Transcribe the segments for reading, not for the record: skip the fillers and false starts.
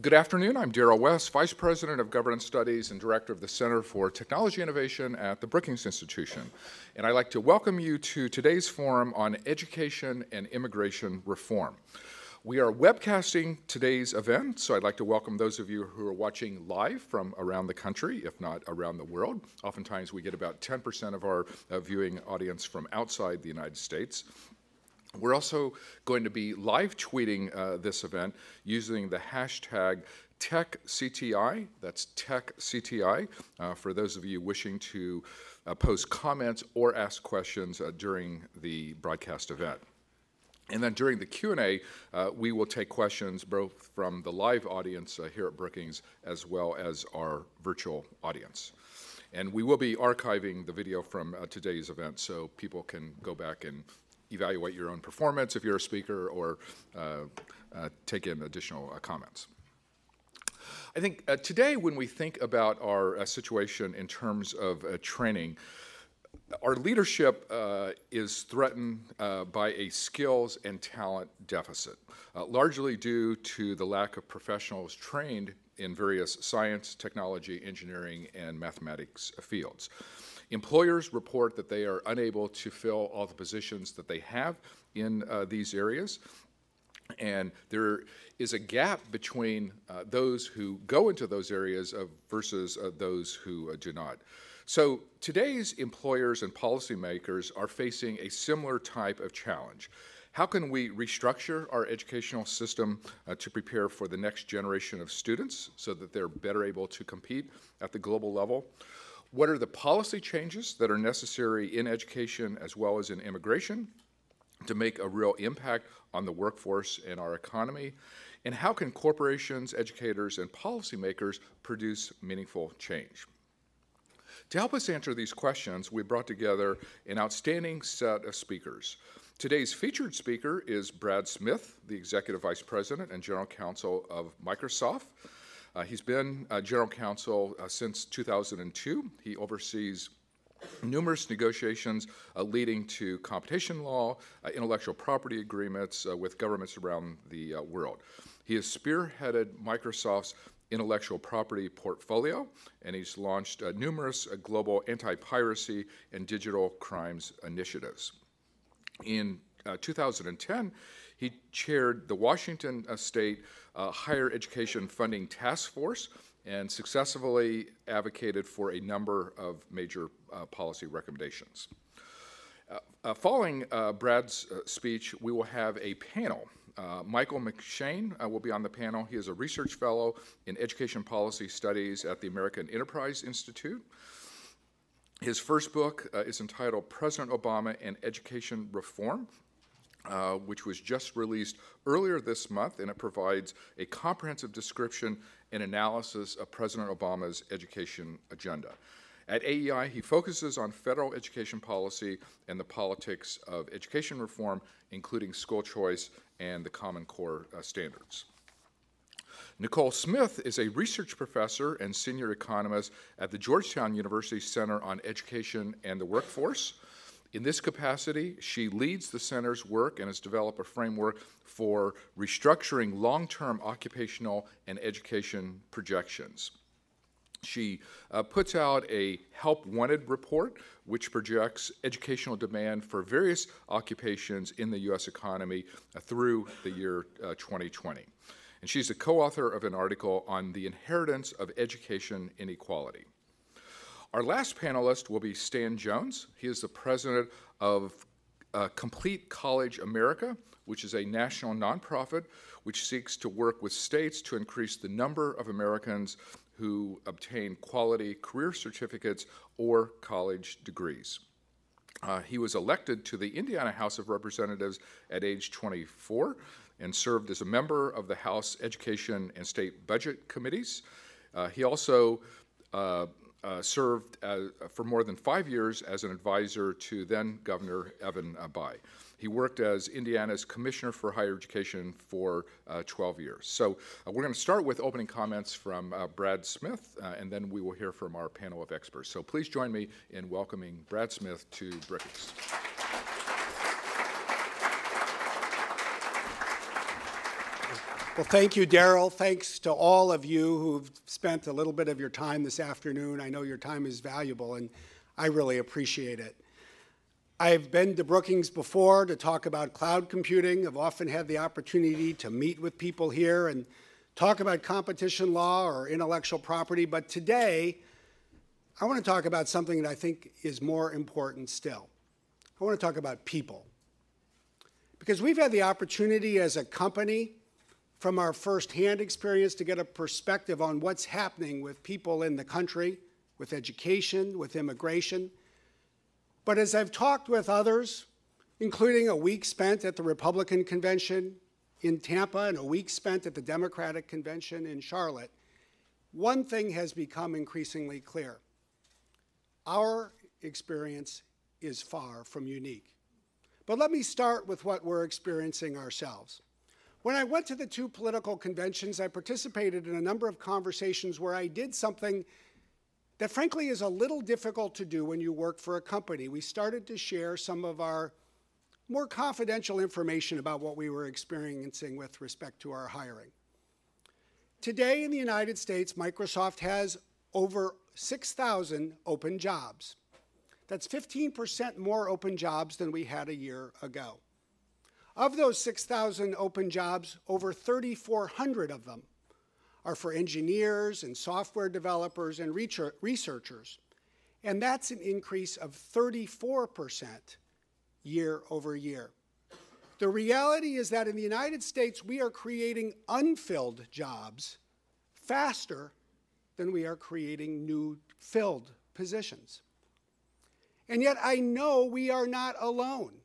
Good afternoon. I'm Darrell West, Vice President of Governance Studies and Director of the Center for Technology Innovation at the Brookings Institution. And I'd like to welcome you to today's forum on education and immigration reform. We are webcasting today's event, so I'd like to welcome those of you who are watching live from around the country, if not around the world. Oftentimes we get about 10% of our viewing audience from outside the United States. We're also going to be live tweeting this event using the hashtag TechCTI, that's TechCTI, for those of you wishing to post comments or ask questions during the broadcast event. And then during the Q&A, we will take questions both from the live audience here at Brookings as well as our virtual audience. And we will be archiving the video from today's event so people can go back and evaluate your own performance if you're a speaker or take in additional comments. I think today when we think about our situation in terms of training, our leadership is threatened by a skills and talent deficit, largely due to the lack of professionals trained in various science, technology, engineering, and mathematics fields. Employers report that they are unable to fill all the positions that they have in these areas, and there is a gap between those who go into those areas versus those who do not. So today's employers and policymakers are facing a similar type of challenge. How can we restructure our educational system to prepare for the next generation of students so that they're better able to compete at the global level? What are the policy changes that are necessary in education as well as in immigration to make a real impact on the workforce and our economy? And how can corporations, educators, and policymakers produce meaningful change? To help us answer these questions, we brought together an outstanding set of speakers. Today's featured speaker is Brad Smith, the Executive Vice President and General Counsel of Microsoft. He's been General Counsel since 2002. He oversees numerous negotiations leading to competition law, intellectual property agreements with governments around the world. He has spearheaded Microsoft's intellectual property portfolio, and he's launched numerous global anti-piracy and digital crimes initiatives. In 2010, he chaired the Washington State Higher Education Funding Task Force and successfully advocated for a number of major policy recommendations. Following Brad's speech, we will have a panel. Michael McShane will be on the panel. He is a research fellow in education policy studies at the American Enterprise Institute. His first book is entitled President Obama and Education Reform, which was just released earlier this month, and it provides a comprehensive description and analysis of President Obama's education agenda. At AEI, he focuses on federal education policy and the politics of education reform, including school choice and the Common Core standards. Nicole Smith is a research professor and senior economist at the Georgetown University Center on Education and the Workforce. In this capacity, she leads the center's work and has developed a framework for restructuring long-term occupational and education projections. She puts out a Help Wanted report, which projects educational demand for various occupations in the U.S. economy through the year 2020. And she's a co-author of an article on the inheritance of education inequality. Our last panelist will be Stan Jones. He is the president of Complete College America, which is a national nonprofit which seeks to work with states to increase the number of Americans who obtain quality career certificates or college degrees. He was elected to the Indiana House of Representatives at age 24 and served as a member of the House Education and State Budget Committees. He also served for more than 5 years as an advisor to then Governor Evan Bayh. He worked as Indiana's Commissioner for Higher Education for 12 years. So we're going to start with opening comments from Brad Smith, and then we will hear from our panel of experts. So please join me in welcoming Brad Smith to Brookings. Well, thank you, Daryl. Thanks to all of you who've spent a little bit of your time this afternoon. I know your time is valuable, and I really appreciate it. I've been to Brookings before to talk about cloud computing. I've often had the opportunity to meet with people here and talk about competition law or intellectual property, but today I want to talk about something that I think is more important still. I want to talk about people. Because we've had the opportunity as a company from our firsthand experience to get a perspective on what's happening with people in the country, with education, with immigration. But as I've talked with others, including a week spent at the Republican convention in Tampa and a week spent at the Democratic convention in Charlotte, one thing has become increasingly clear. Our experience is far from unique. But let me start with what we're experiencing ourselves. When I went to the two political conventions, I participated in a number of conversations where I did something that frankly is a little difficult to do when you work for a company. We started to share some of our more confidential information about what we were experiencing with respect to our hiring. Today in the United States, Microsoft has over 6,000 open jobs. That's 15% more open jobs than we had a year ago. Of those 6,000 open jobs, over 3,400 of them are for engineers and software developers and researchers. And that's an increase of 34% year over year. The reality is that in the United States, we are creating unfilled jobs faster than we are creating new filled positions. And yet I know we are not alone.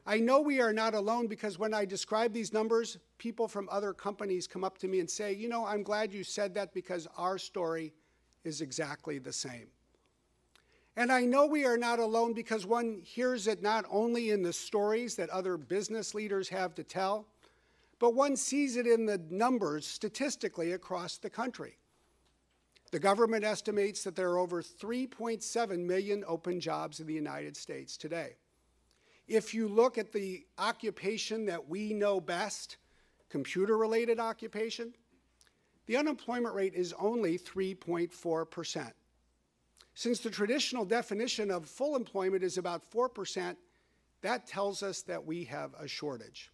I know we are not alone because when I describe these numbers, people from other companies come up to me and say, you know, I'm glad you said that because our story is exactly the same. And I know we are not alone because one hears it not only in the stories that other business leaders have to tell, but one sees it in the numbers statistically across the country. The government estimates that there are over 3.7 million open jobs in the United States today. If you look at the occupation that we know best, computer-related occupation, the unemployment rate is only 3.4%. Since the traditional definition of full employment is about 4%, that tells us that we have a shortage.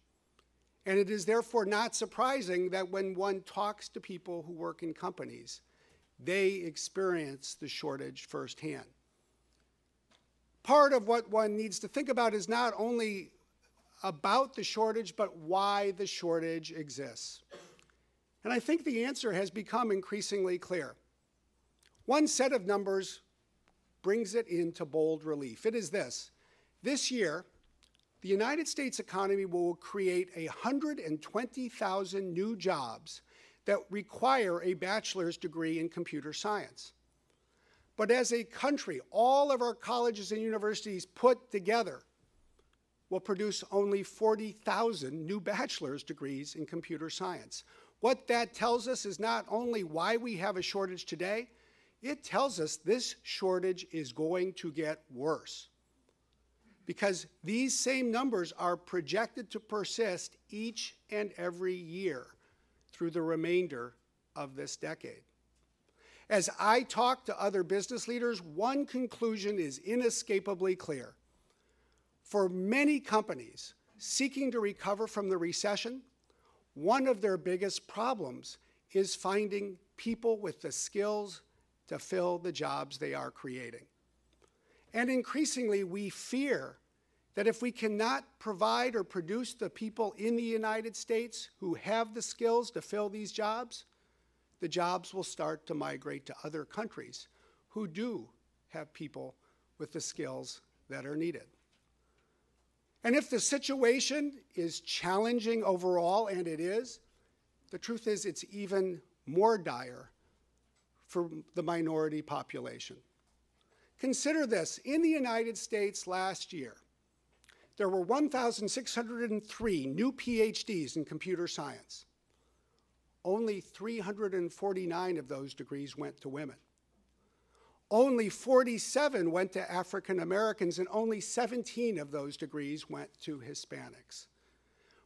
And it is therefore not surprising that when one talks to people who work in companies, they experience the shortage firsthand. Part of what one needs to think about is not only about the shortage, but why the shortage exists. And I think the answer has become increasingly clear. One set of numbers brings it into bold relief. It is this. This year, the United States economy will create 120,000 new jobs that require a bachelor's degree in computer science. But as a country, all of our colleges and universities put together will produce only 40,000 new bachelor's degrees in computer science. What that tells us is not only why we have a shortage today, it tells us this shortage is going to get worse. Because these same numbers are projected to persist each and every year through the remainder of this decade. As I talk to other business leaders, one conclusion is inescapably clear. For many companies seeking to recover from the recession, one of their biggest problems is finding people with the skills to fill the jobs they are creating. And increasingly, we fear that if we cannot provide or produce the people in the United States who have the skills to fill these jobs, the jobs will start to migrate to other countries who do have people with the skills that are needed. And if the situation is challenging overall, and it is, the truth is it's even more dire for the minority population. Consider this. In the United States last year, there were 1,603 new PhDs in computer science. Only 349 of those degrees went to women. Only 47 went to African Americans, and only 17 of those degrees went to Hispanics.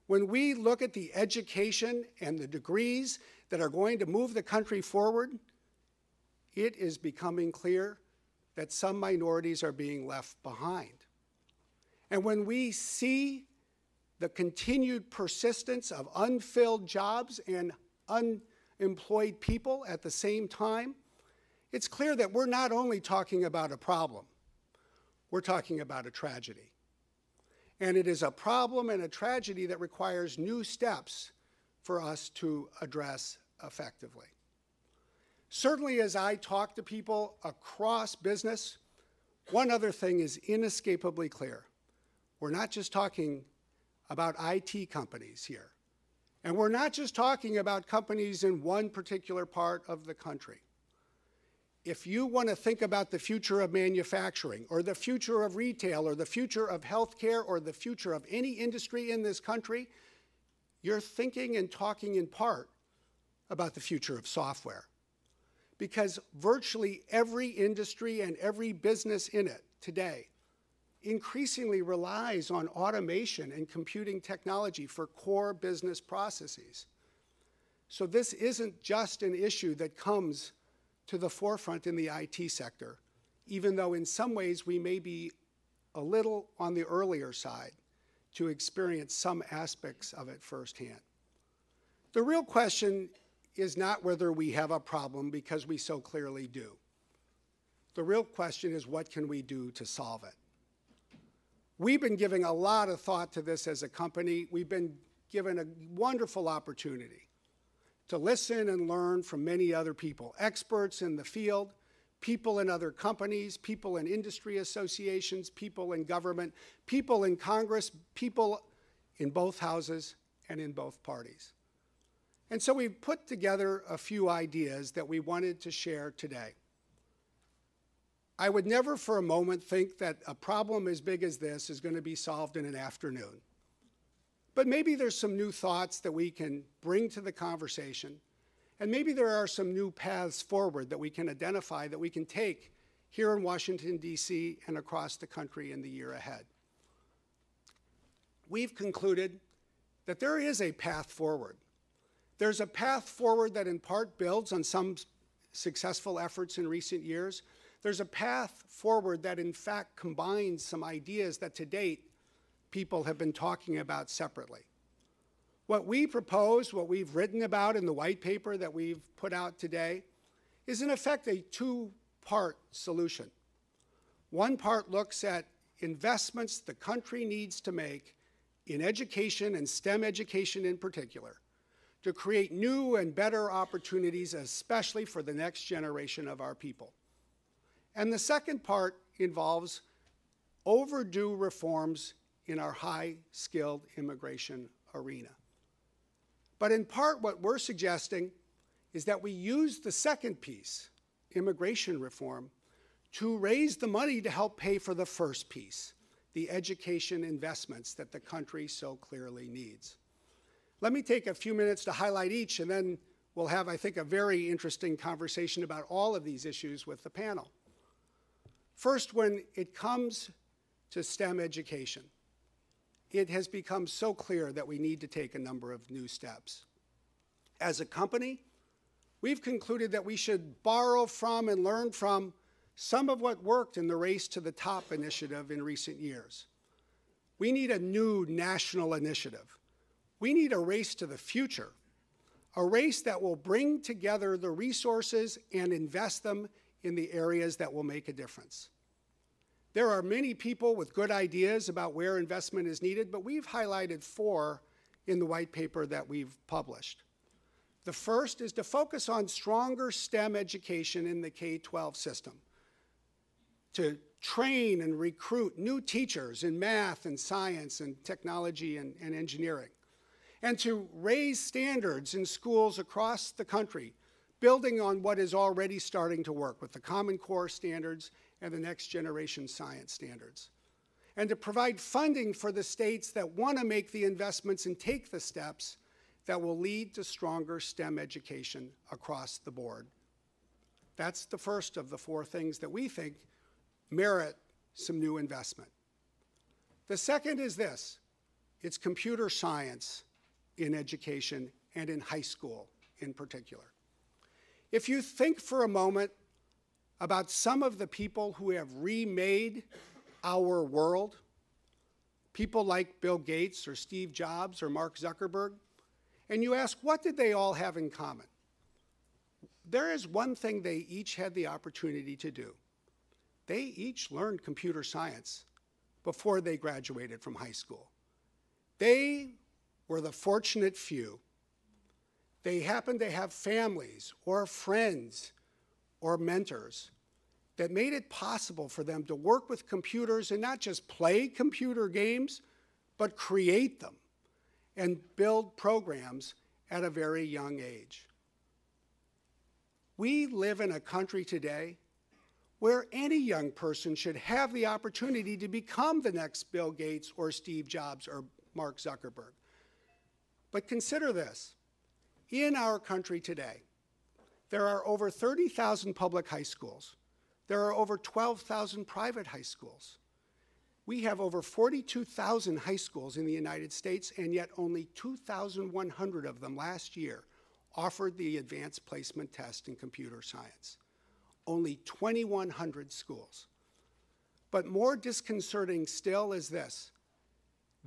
When we look at the education and the degrees that are going to move the country forward, it is becoming clear that some minorities are being left behind. And when we see the continued persistence of unfilled jobs and unemployed people at the same time, it's clear that we're not only talking about a problem, we're talking about a tragedy. And it is a problem and a tragedy that requires new steps for us to address effectively. Certainly, as I talk to people across business, one other thing is inescapably clear. We're not just talking about IT companies here. And we're not just talking about companies in one particular part of the country. If you want to think about the future of manufacturing, or the future of retail, or the future of healthcare, or the future of any industry in this country, you're thinking and talking in part about the future of software. Because virtually every industry and every business in it today increasingly relies on automation and computing technology for core business processes. So this isn't just an issue that comes to the forefront in the IT sector, even though in some ways we may be a little on the earlier side to experience some aspects of it firsthand. The real question is not whether we have a problem, because we so clearly do. The real question is, what can we do to solve it? We've been giving a lot of thought to this as a company. We've been given a wonderful opportunity to listen and learn from many other people, experts in the field, people in other companies, people in industry associations, people in government, people in Congress, people in both houses and in both parties. And so we've put together a few ideas that we wanted to share today. I would never for a moment think that a problem as big as this is going to be solved in an afternoon. But maybe there's some new thoughts that we can bring to the conversation, and maybe there are some new paths forward that we can identify, that we can take here in Washington, D.C. and across the country in the year ahead. We've concluded that there is a path forward. There's a path forward that in part builds on some successful efforts in recent years. There's a path forward that in fact combines some ideas that to date people have been talking about separately. What we propose, what we've written about in the white paper that we've put out today, is in effect a two-part solution. One part looks at investments the country needs to make in education and STEM education in particular to create new and better opportunities, especially for the next generation of our people. And the second part involves overdue reforms in our high-skilled immigration arena. But in part, what we're suggesting is that we use the second piece, immigration reform, to raise the money to help pay for the first piece, the education investments that the country so clearly needs. Let me take a few minutes to highlight each, and then we'll have, I think, a very interesting conversation about all of these issues with the panel. First, when it comes to STEM education, it has become so clear that we need to take a number of new steps. As a company, we've concluded that we should borrow from and learn from some of what worked in the Race to the Top initiative in recent years. We need a new national initiative. We need a race to the future, a race that will bring together the resources and invest them in the areas that will make a difference. There are many people with good ideas about where investment is needed, but we've highlighted 4 in the white paper that we've published. The first is to focus on stronger STEM education in the K-12 system, to train and recruit new teachers in math and science and technology and engineering, and to raise standards in schools across the country, building on what is already starting to work with the Common Core standards and the next generation science standards, and to provide funding for the states that want to make the investments and take the steps that will lead to stronger STEM education across the board. That's the first of the 4 things that we think merit some new investment. The second is this: It's computer science in education and in high school in particular. If you think for a moment about some of the people who have remade our world, people like Bill Gates or Steve Jobs or Mark Zuckerberg, and you ask, what did they all have in common? There is one thing they each had the opportunity to do. They each learned computer science before they graduated from high school. They were the fortunate few. They happened to have families or friends or mentors that made it possible for them to work with computers and not just play computer games, but create them and build programs at a very young age. We live in a country today where any young person should have the opportunity to become the next Bill Gates or Steve Jobs or Mark Zuckerberg. But consider this. In our country today, there are over 30,000 public high schools. There are over 12,000 private high schools. We have over 42,000 high schools in the United States, and yet only 2,100 of them last year offered the advanced placement test in computer science. Only 2,100 schools. But more disconcerting still is this.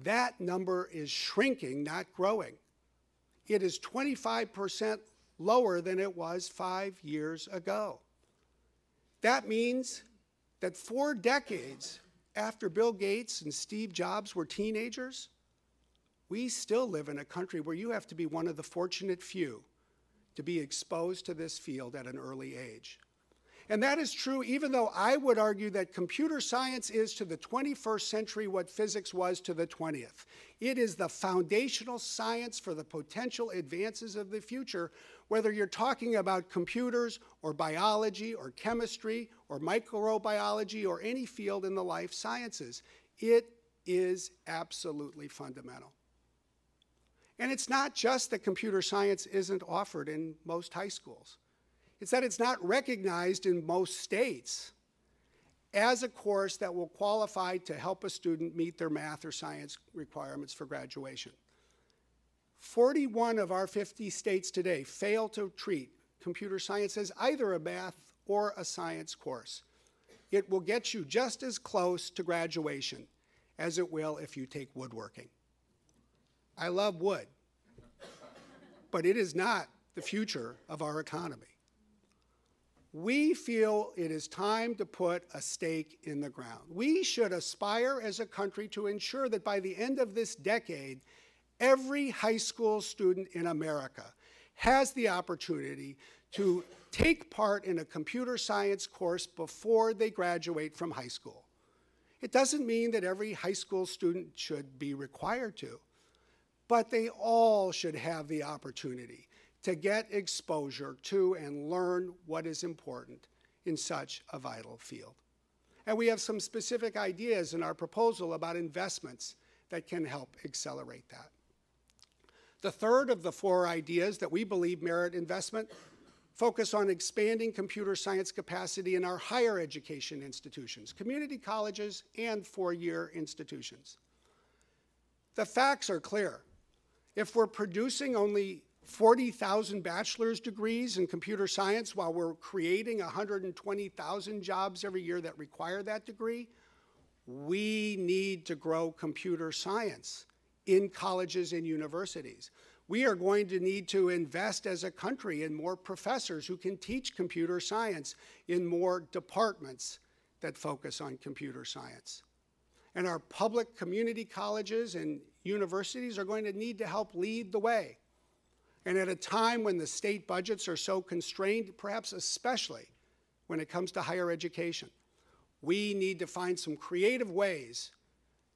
That number is shrinking, not growing. It is 25% lower than it was 5 years ago. That means that 4 decades after Bill Gates and Steve Jobs were teenagers, we still live in a country where you have to be one of the fortunate few to be exposed to this field at an early age. And that is true even though I would argue that computer science is to the 21st century what physics was to the 20th. It is the foundational science for the potential advances of the future, whether you're talking about computers or biology or chemistry or microbiology or any field in the life sciences. It is absolutely fundamental. And it's not just that computer science isn't offered in most high schools. It's that it's not recognized in most states as a course that will qualify to help a student meet their math or science requirements for graduation. 41 of our 50 states today fail to treat computer science as either a math or a science course. It will get you just as close to graduation as it will if you take woodworking. I love wood, but it is not the future of our economy. We feel it is time to put a stake in the ground. We should aspire as a country to ensure that by the end of this decade, every high school student in America has the opportunity to take part in a computer science course before they graduate from high school. It doesn't mean that every high school student should be required to, but they all should have the opportunity to get exposure to and learn what is important in such a vital field. And we have some specific ideas in our proposal about investments that can help accelerate that. The third of the 4 ideas that we believe merit investment focus on expanding computer science capacity in our higher education institutions, community colleges, and 4-year institutions. The facts are clear. If we're producing only 40,000 bachelor's degrees in computer science while we're creating 120,000 jobs every year that require that degree, we need to grow computer science in colleges and universities. We are going to need to invest as a country in more professors who can teach computer science in more departments that focus on computer science. And our public community colleges and universities are going to need to help lead the way. And at a time when the state budgets are so constrained, perhaps especially when it comes to higher education, we need to find some creative ways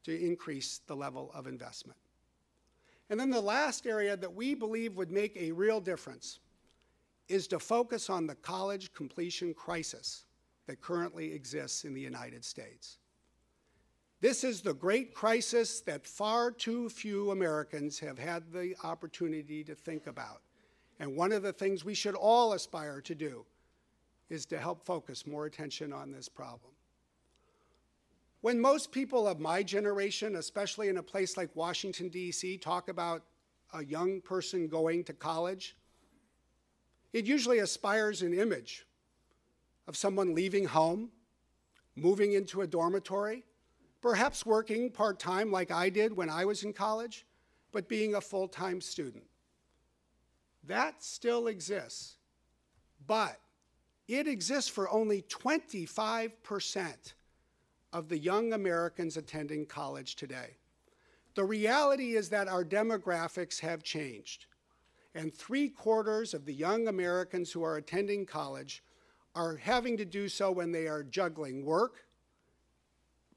to increase the level of investment. And then the last area that we believe would make a real difference is to focus on the college completion crisis that currently exists in the United States. This is the great crisis that far too few Americans have had the opportunity to think about. And one of the things we should all aspire to do is to help focus more attention on this problem. When most people of my generation, especially in a place like Washington, D.C., talk about a young person going to college, it usually aspires an image of someone leaving home, moving into a dormitory, perhaps working part-time like I did when I was in college, but being a full-time student. That still exists, but it exists for only 25% of the young Americans attending college today. The reality is that our demographics have changed, and 3/4 of the young Americans who are attending college are having to do so when they are juggling work,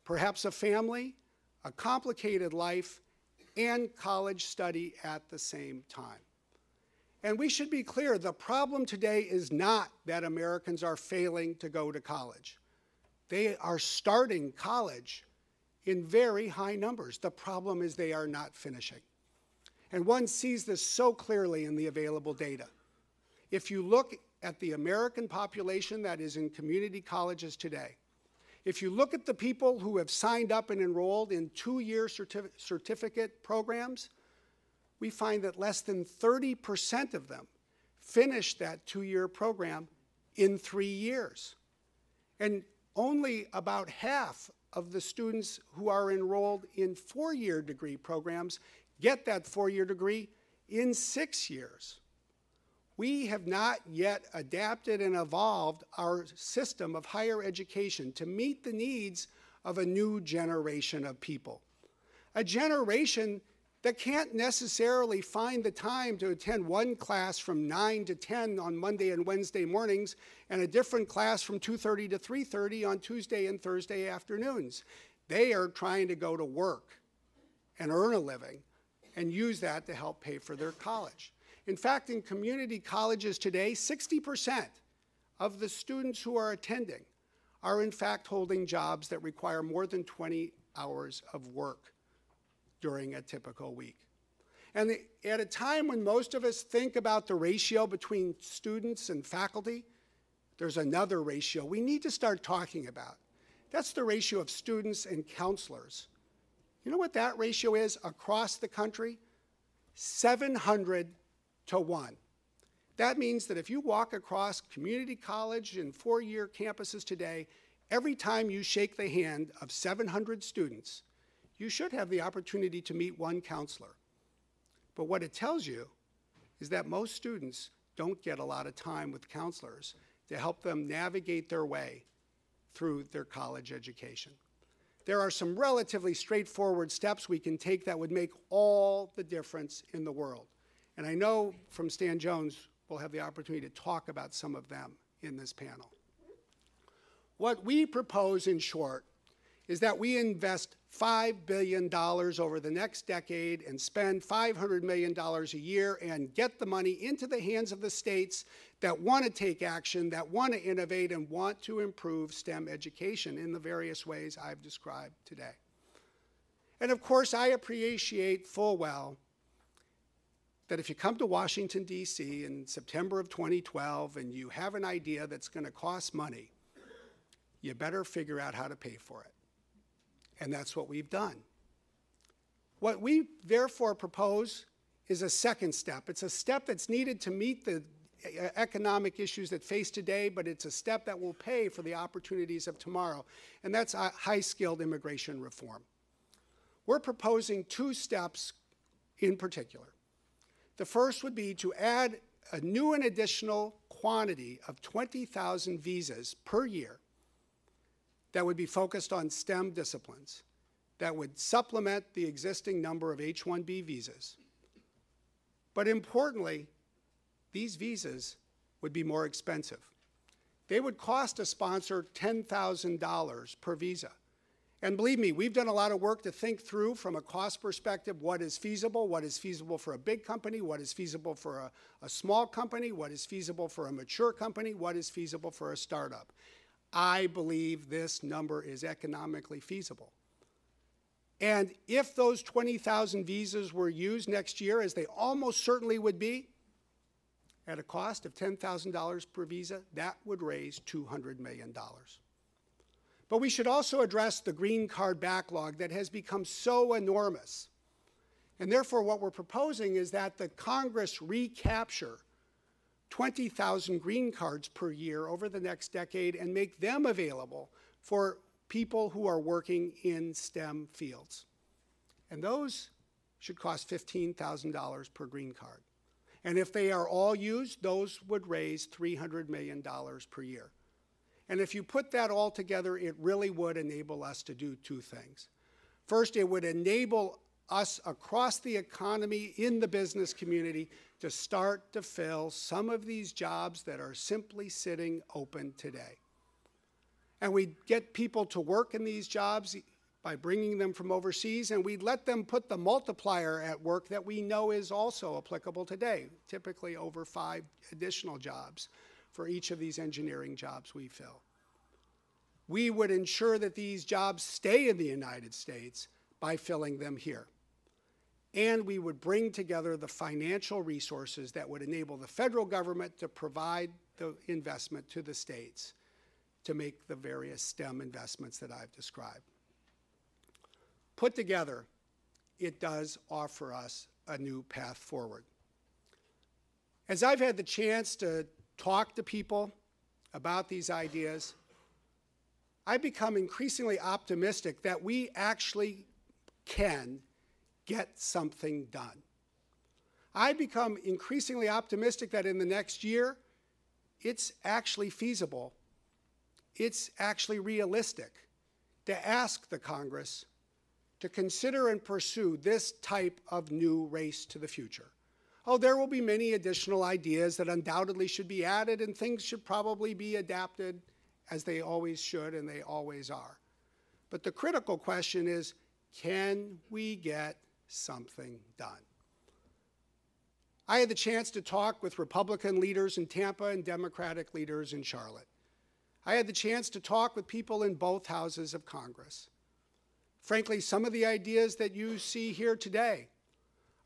perhaps a family, a complicated life, and college study at the same time. And we should be clear, the problem today is not that Americans are failing to go to college. They are starting college in very high numbers. The problem is they are not finishing. And one sees this so clearly in the available data. If you look at the American population that is in community colleges today, if you look at the people who have signed up and enrolled in 2-year certificate programs, we find that less than 30% of them finish that 2-year program in 3 years. And only about half of the students who are enrolled in 4-year degree programs get that 4-year degree in 6 years. We have not yet adapted and evolved our system of higher education to meet the needs of a new generation of people. A generation that can't necessarily find the time to attend one class from 9 to 10 on Monday and Wednesday mornings and a different class from 2:30 to 3:30 on Tuesday and Thursday afternoons. They are trying to go to work and earn a living and use that to help pay for their college. In fact, in community colleges today, 60% of the students who are attending are in fact holding jobs that require more than 20 hours of work during a typical week. And at a time when most of us think about the ratio between students and faculty, there's another ratio we need to start talking about. That's the ratio of students and counselors. You know what that ratio is across the country? 700 to 1. That means that if you walk across community college and 4-year campuses today, every time you shake the hand of 700 students, you should have the opportunity to meet one counselor. But what it tells you is that most students don't get a lot of time with counselors to help them navigate their way through their college education. There are some relatively straightforward steps we can take that would make all the difference in the world. And I know from Stan Jones, we'll have the opportunity to talk about some of them in this panel. What we propose, in short, is that we invest $5 billion over the next decade and spend $500 million a year and get the money into the hands of the states that want to take action, that want to innovate, and want to improve STEM education in the various ways I've described today. And of course, I appreciate full well that if you come to Washington, D.C. in September of 2012 and you have an idea that's going to cost money, you better figure out how to pay for it. And that's what we've done. What we therefore propose is a second step. It's a step that's needed to meet the economic issues that face today, but it's a step that will pay for the opportunities of tomorrow, and that's high-skilled immigration reform. We're proposing 2 steps in particular. The first would be to add a new and additional quantity of 20,000 visas per year that would be focused on STEM disciplines, that would supplement the existing number of H-1B visas. But importantly, these visas would be more expensive. They would cost a sponsor $10,000 per visa. And believe me, we've done a lot of work to think through from a cost perspective what is feasible for a big company, what is feasible for a small company, what is feasible for a mature company, what is feasible for a startup. I believe this number is economically feasible. And if those 20,000 visas were used next year, as they almost certainly would be, at a cost of $10,000 per visa, that would raise $200 million. But we should also address the green card backlog that has become so enormous. And therefore, what we're proposing is that the Congress recapture 20,000 green cards per year over the next decade and make them available for people who are working in STEM fields. And those should cost $15,000 per green card. And if they are all used, those would raise $300 million per year. And if you put that all together, it really would enable us to do two things. First, it would enable us across the economy in the business community to start to fill some of these jobs that are simply sitting open today. And we'd get people to work in these jobs by bringing them from overseas, and we'd let them put the multiplier at work that we know is also applicable today, typically over 5 additional jobs for each of these engineering jobs we fill. We would ensure that these jobs stay in the United States by filling them here. And we would bring together the financial resources that would enable the federal government to provide the investment to the states to make the various STEM investments that I've described. Put together, it does offer us a new path forward. As I've had the chance to talk to people about these ideas, I've become increasingly optimistic that we actually can get something done. I've become increasingly optimistic that in the next year, it's actually feasible, it's actually realistic to ask the Congress to consider and pursue this type of new race to the future. Oh, there will be many additional ideas that undoubtedly should be added, and things should probably be adapted as they always should and they always are. But the critical question is, can we get something done? I had the chance to talk with Republican leaders in Tampa and Democratic leaders in Charlotte. I had the chance to talk with people in both houses of Congress. Frankly, some of the ideas that you see here today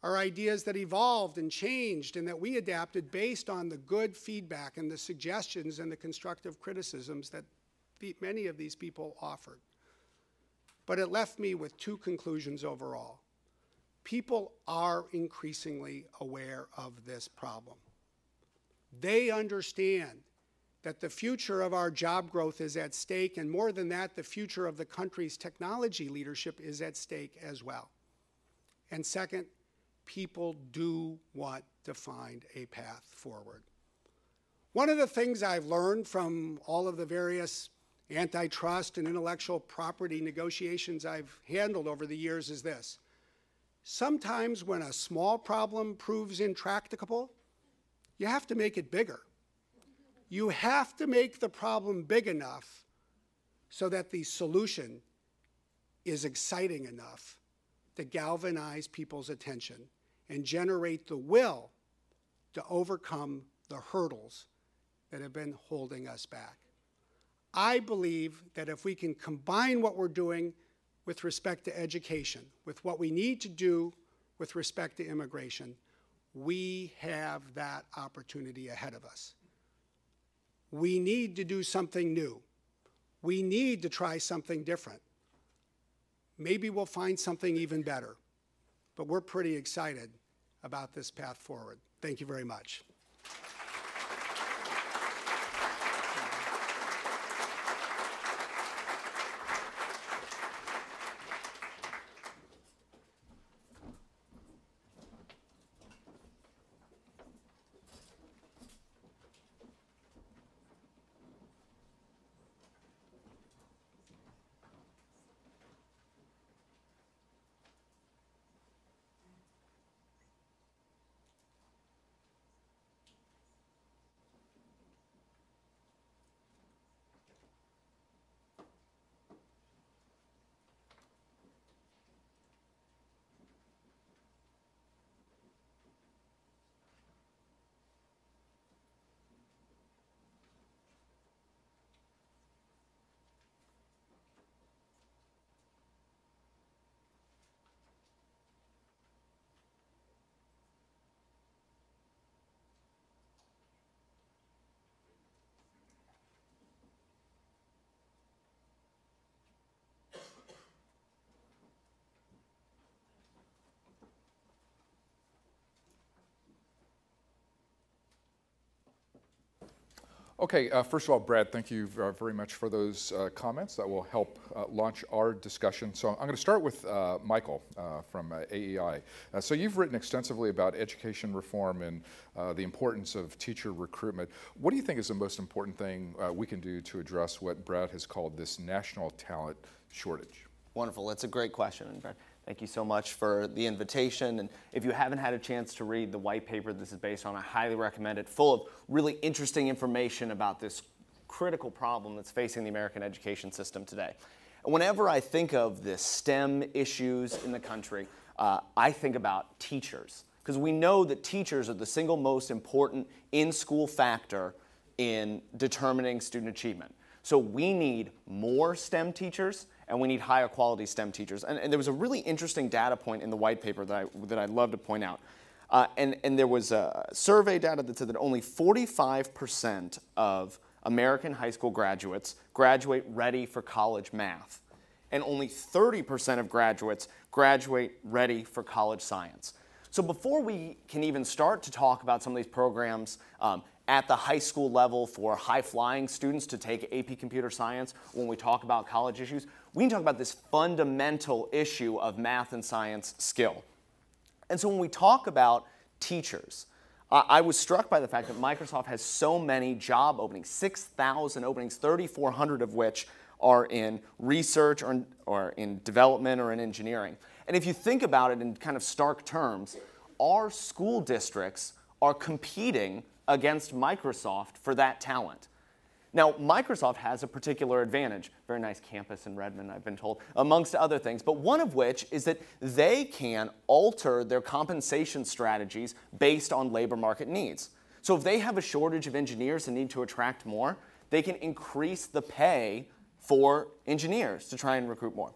are ideas that evolved and changed and that we adapted based on the good feedback and the suggestions and the constructive criticisms that many of these people offered. But it left me with two conclusions overall. People are increasingly aware of this problem. They understand that the future of our job growth is at stake, and more than that, the future of the country's technology leadership is at stake as well. And second, people do want to find a path forward. One of the things I've learned from all of the various antitrust and intellectual property negotiations I've handled over the years is this. Sometimes when a small problem proves intractable, you have to make it bigger. You have to make the problem big enough so that the solution is exciting enough to galvanize people's attention and generate the will to overcome the hurdles that have been holding us back. I believe that if we can combine what we're doing with respect to education, with what we need to do with respect to immigration, we have that opportunity ahead of us. We need to do something new. We need to try something different. Maybe we'll find something even better. But we're pretty excited about this path forward. Thank you very much. Okay, first of all, Brad, thank you very much for those comments. That will help launch our discussion. So I'm going to start with Michael from AEI. So you've written extensively about education reform and the importance of teacher recruitment. What do you think is the most important thing we can do to address what Brad has called this national talent shortage? Wonderful. That's a great question, Brad. Thank you so much for the invitation. And if you haven't had a chance to read the white paper this is based on, I highly recommend it, full of really interesting information about this critical problem that's facing the American education system today. And whenever I think of the STEM issues in the country, I think about teachers. Because we know that teachers are the single most important in-school factor in determining student achievement. So we need more STEM teachers, and we need higher quality STEM teachers. And there was a really interesting data point in the white paper that I'd love to point out. And there was a survey data that said that only 45% of American high school graduates graduate ready for college math. And only 30% of graduates graduate ready for college science. So before we can even start to talk about some of these programs at the high school level for high-flying students to take AP Computer Science, when we talk about college issues, we can talk about this fundamental issue of math and science skill. And so when we talk about teachers, I was struck by the fact that Microsoft has so many job openings, 6,000 openings, 3,400 of which are in research or in development or in engineering. And if you think about it in kind of stark terms, our school districts are competing against Microsoft for that talent. Now, Microsoft has a particular advantage, very nice campus in Redmond, I've been told, amongst other things, but one of which is that they can alter their compensation strategies based on labor market needs. So if they have a shortage of engineers and need to attract more, they can increase the pay for engineers to try and recruit more.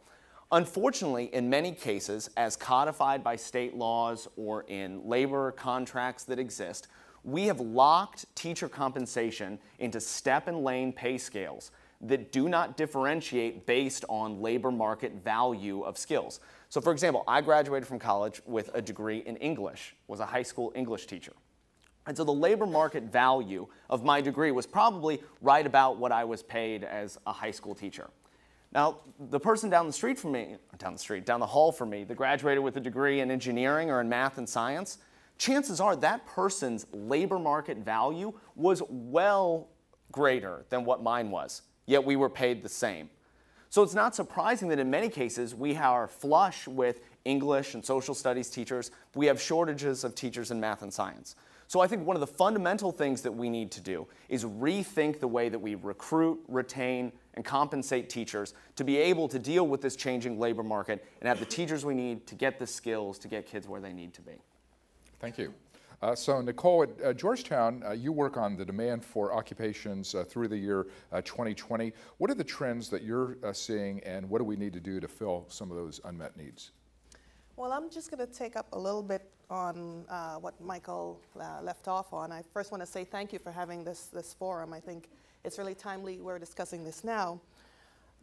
Unfortunately, in many cases, as codified by state laws or in labor contracts that exist, we have locked teacher compensation into step and lane pay scales that do not differentiate based on labor market value of skills. So for example, I graduated from college with a degree in English, was a high school English teacher. And so the labor market value of my degree was probably right about what I was paid as a high school teacher. Now, the person down the street from me, down the hall from me, that graduated with a degree in engineering or in math and science, chances are that person's labor market value was well greater than what mine was, yet we were paid the same. So it's not surprising that in many cases we are flush with English and social studies teachers. We have shortages of teachers in math and science. So I think one of the fundamental things that we need to do is rethink the way that we recruit, retain, and compensate teachers to be able to deal with this changing labor market and have the teachers we need to get the skills to get kids where they need to be. Thank you. So Nicole, at Georgetown, you work on the demand for occupations through the year 2020. What are the trends that you're seeing, and what do we need to do to fill some of those unmet needs? Well, I'm just going to take up a little bit on what Michael left off on. I first want to say thank you for having this forum. I think it's really timely we're discussing this now.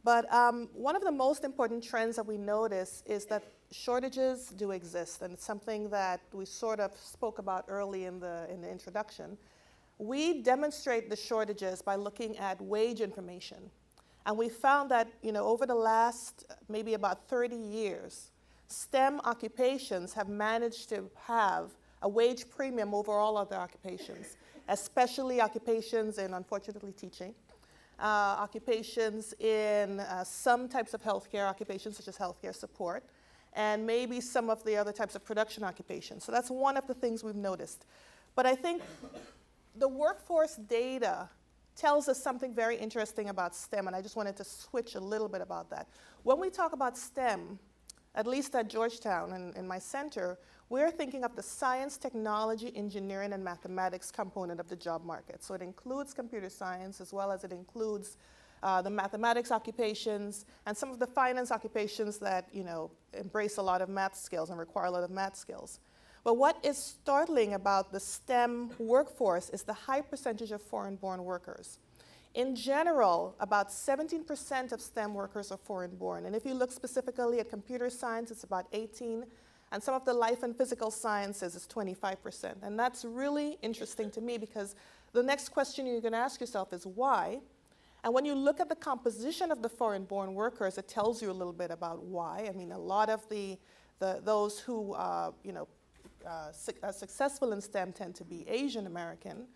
But one of the most important trends that we notice is that shortages do exist, and it's something that we sort of spoke about early in the introduction. We demonstrate the shortages by looking at wage information. And we found that, over the last maybe about 30 years, STEM occupations have managed to have a wage premium over all other occupations, especially occupations in, unfortunately, teaching, occupations in some types of healthcare occupations, such as healthcare support, and maybe some of the other types of production occupations. So that's one of the things we've noticed. But I think the workforce data tells us something very interesting about STEM, and I just wanted to switch a little bit about that. When we talk about STEM, at least at Georgetown and in my center, we're thinking of the science, technology, engineering, and mathematics component of the job market. So it includes computer science, as well as it includes the mathematics occupations and some of the finance occupations that embrace a lot of math skills and require a lot of math skills. But what is startling about the STEM workforce is the high percentage of foreign-born workers. In general, about 17% of STEM workers are foreign-born. And if you look specifically at computer science, it's about 18%. And some of the life and physical sciences is 25%. And that's really interesting to me because the next question you're going to ask yourself is why? And when you look at the composition of the foreign-born workers, it tells you a little bit about why. I mean, a lot of those who are successful in STEM tend to be Asian American.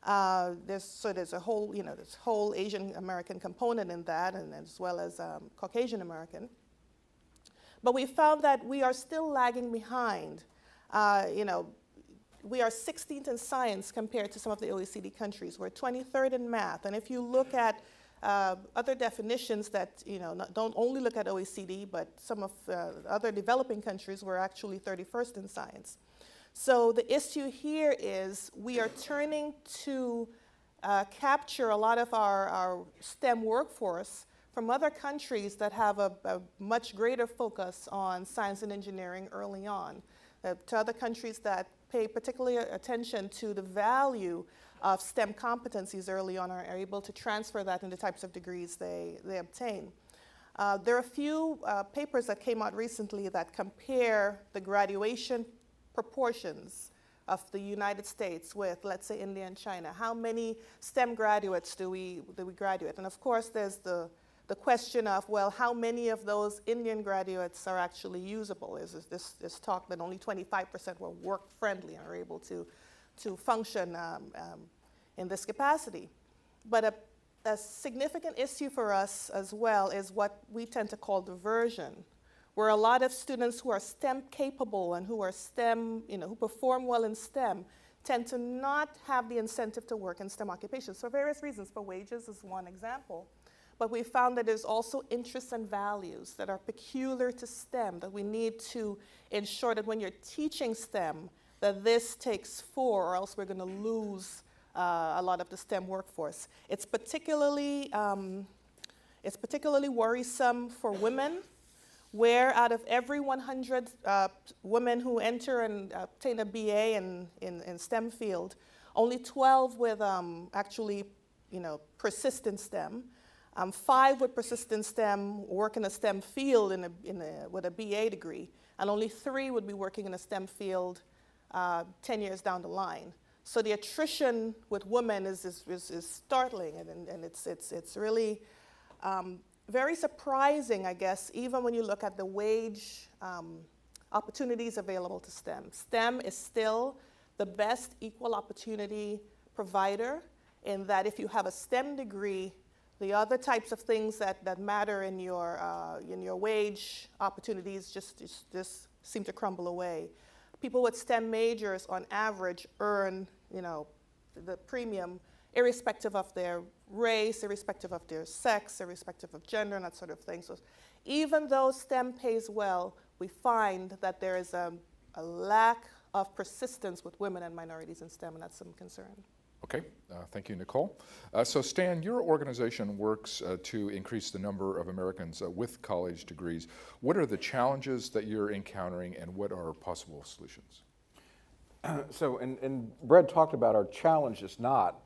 There's a whole, this whole Asian American component in that, and as well as Caucasian American. But we found that we are still lagging behind. We are 16th in science compared to some of the OECD countries. We're 23rd in math. And if you look at other definitions that, don't only look at OECD, but some of other developing countries, we're actually 31st in science. So the issue here is we are turning to capture a lot of our STEM workforce from other countries that have a much greater focus on science and engineering early on, to other countries that pay particular attention to the value of STEM competencies early on, are able to transfer that into the types of degrees they obtain. There are a few papers that came out recently that compare the graduation proportions of the United States with, let's say, India and China. How many STEM graduates do we graduate? And of course, there's the question of, well, how many of those Indian graduates are actually usable? Is this talk that only 25% were work-friendly and are able to function in this capacity. But a significant issue for us as well is what we tend to call diversion, where a lot of students who are STEM capable and who are STEM, who perform well in STEM, tend to not have the incentive to work in STEM occupations for various reasons. For wages is one example. But we found that there's also interests and values that are peculiar to STEM that we need to ensure that when you're teaching STEM, that this takes fore, or else we're going to lose a lot of the STEM workforce. It's particularly worrisome for women, where out of every 100 women who enter and obtain a BA in STEM field, only 12 with actually, persistent STEM. 5 with persistent STEM work in a STEM field with a BA degree, and only 3 would be working in a STEM field 10 years down the line. So the attrition with women is startling, and it's really very surprising, I guess, even when you look at the wage opportunities available to STEM. STEM is still the best equal opportunity provider, in that if you have a STEM degree, the other types of things that matter in your wage opportunities just seem to crumble away. People with STEM majors, on average, earn the premium irrespective of their race, irrespective of their sex, irrespective of gender, and that sort of thing. So even though STEM pays well, we find that there is a lack of persistence with women and minorities in STEM, and that's some concern. Okay, thank you, Nicole. So Stan, your organization works to increase the number of Americans with college degrees. What are the challenges that you're encountering, and what are possible solutions? So, and Brad talked about our challenge is not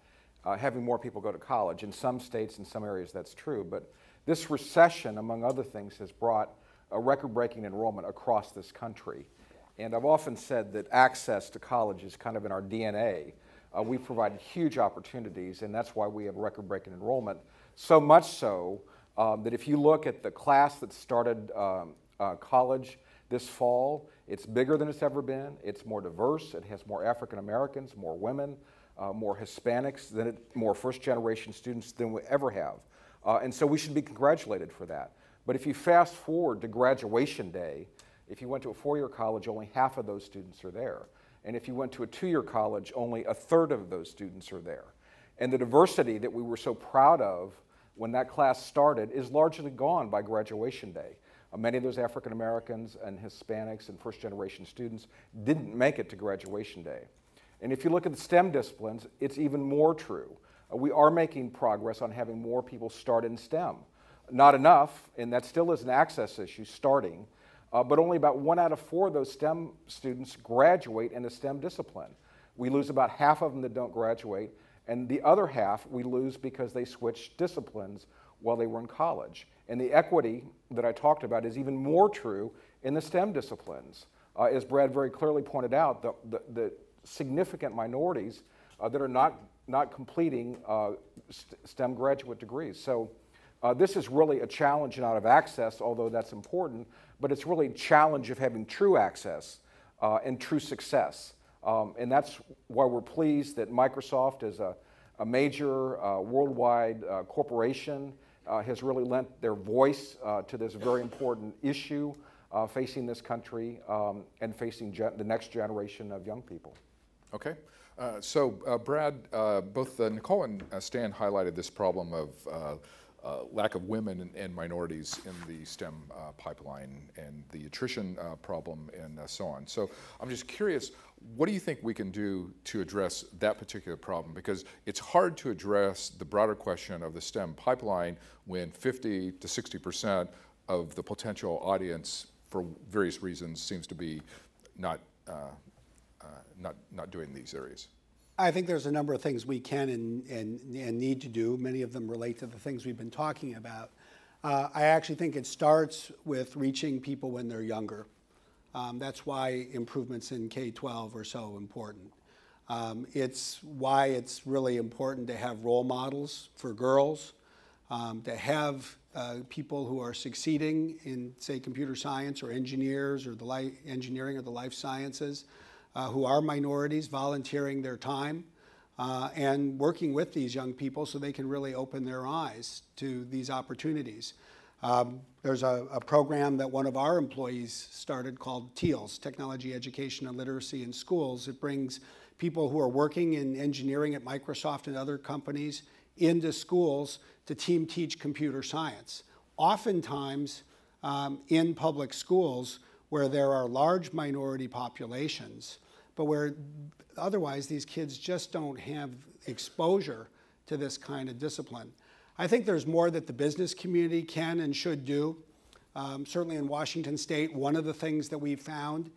having more people go to college. In some states, in some areas, that's true. But this recession, among other things, has brought a record-breaking enrollment across this country. And I've often said that access to college is kind of in our DNA. We provide huge opportunities, and that's why we have record-breaking enrollment. So much so that if you look at the class that started college this fall, it's bigger than it's ever been. It's more diverse. It has more African Americans, more women, more Hispanics, more first-generation students than we ever have. And so we should be congratulated for that. But if you fast forward to graduation day, if you went to a 4-year college, only half of those students are there. And if you went to a 2-year college, only a third of those students are there. And the diversity that we were so proud of when that class started is largely gone by graduation day. Many of those African Americans and Hispanics and first-generation students didn't make it to graduation day. And if you look at the STEM disciplines, it's even more true. We are making progress on having more people start in STEM. Not enough, and that still is an access issue, starting. But only about 1 out of 4 of those STEM students graduate in a STEM discipline. We lose about half of them that don't graduate, and the other half we lose because they switch disciplines while they were in college. And the equity that I talked about is even more true in the STEM disciplines. As Brad very clearly pointed out, the significant minorities that are not not completing STEM graduate degrees. So this is really a challenge not of access, although that's important, but it's really a challenge of having true access and true success. And that's why we're pleased that Microsoft, as a major worldwide corporation, has really lent their voice to this very important issue facing this country and facing the next generation of young people. Okay. Brad, both Nicole and Stan highlighted this problem of lack of women and minorities in the STEM pipeline and the attrition problem and so on. So I'm just curious, what do you think we can do to address that particular problem? Because it's hard to address the broader question of the STEM pipeline when 50 to 60% of the potential audience, for various reasons, seems to be not doing these areas. I think there's a number of things we can and need to do. Many of them relate to the things we've been talking about. I actually think it starts with reaching people when they're younger. That's why improvements in K-12 are so important. It's why it's really important to have role models for girls, to have people who are succeeding in, say, computer science or engineers or the engineering or the life sciences, who are minorities, volunteering their time and working with these young people so they can really open their eyes to these opportunities. There's a program that one of our employees started called TEALS, Technology, Education, and Literacy in Schools. It brings people who are working in engineering at Microsoft and other companies into schools to team teach computer science. Oftentimes in public schools where there are large minority populations, but where otherwise these kids just don't have exposure to this kind of discipline. I think there's more that the business community can and should do. Certainly in Washington State, one of the things that we've found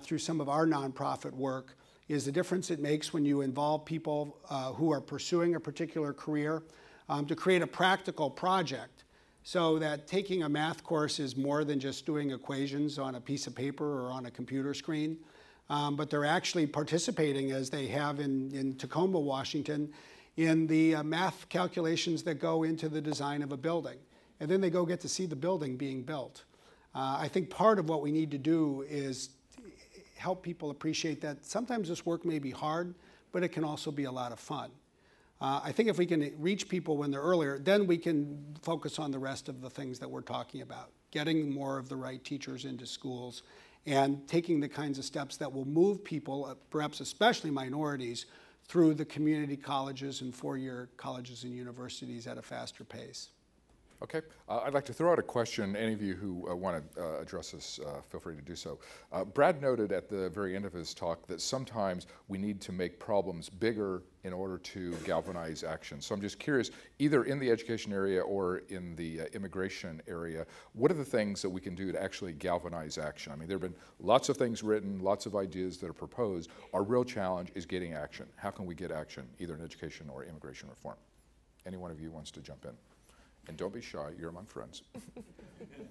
through some of our nonprofit work is the difference it makes when you involve people who are pursuing a particular career to create a practical project, so that taking a math course is more than just doing equations on a piece of paper or on a computer screen, but they're actually participating, as they have in Tacoma, Washington, in the math calculations that go into the design of a building. And then they go get to see the building being built. I think part of what we need to do is help people appreciate that sometimes this work may be hard, but it can also be a lot of fun. I think if we can reach people when they're earlier, then we can focus on the rest of the things that we're talking about, getting more of the right teachers into schools and taking the kinds of steps that will move people, perhaps especially minorities, through the community colleges and four-year colleges and universities at a faster pace. Okay, I'd like to throw out a question. Any of you who want to address this, feel free to do so. Brad noted at the very end of his talk that sometimes we need to make problems bigger in order to galvanize action. So I'm just curious, either in the education area or in the immigration area, what are the things that we can do to actually galvanize action? I mean, there have been lots of things written, lots of ideas that are proposed. Our real challenge is getting action. How can we get action, either in education or immigration reform? Any one of you wants to jump in? And don't be shy, you're among friends.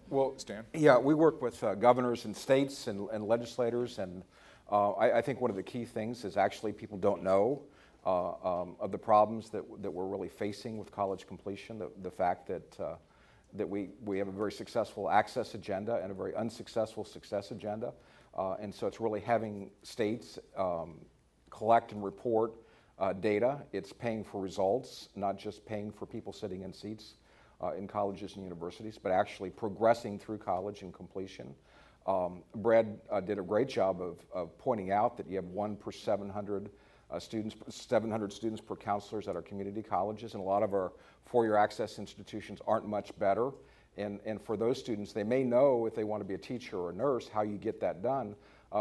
Well, Stan? Yeah, we work with governors and states and legislators, and I think one of the key things is actually people don't know of the problems that we're really facing with college completion, the fact that we have a very successful access agenda and a very unsuccessful success agenda, and so it's really having states collect and report data. It's paying for results, not just paying for people sitting in seats in colleges and universities, but actually progressing through college and completion. Brad did a great job of pointing out that you have 1 per 700 students per counselors at our community colleges, and a lot of our four-year access institutions aren't much better. And for those students, they may know if they want to be a teacher or a nurse how you get that done.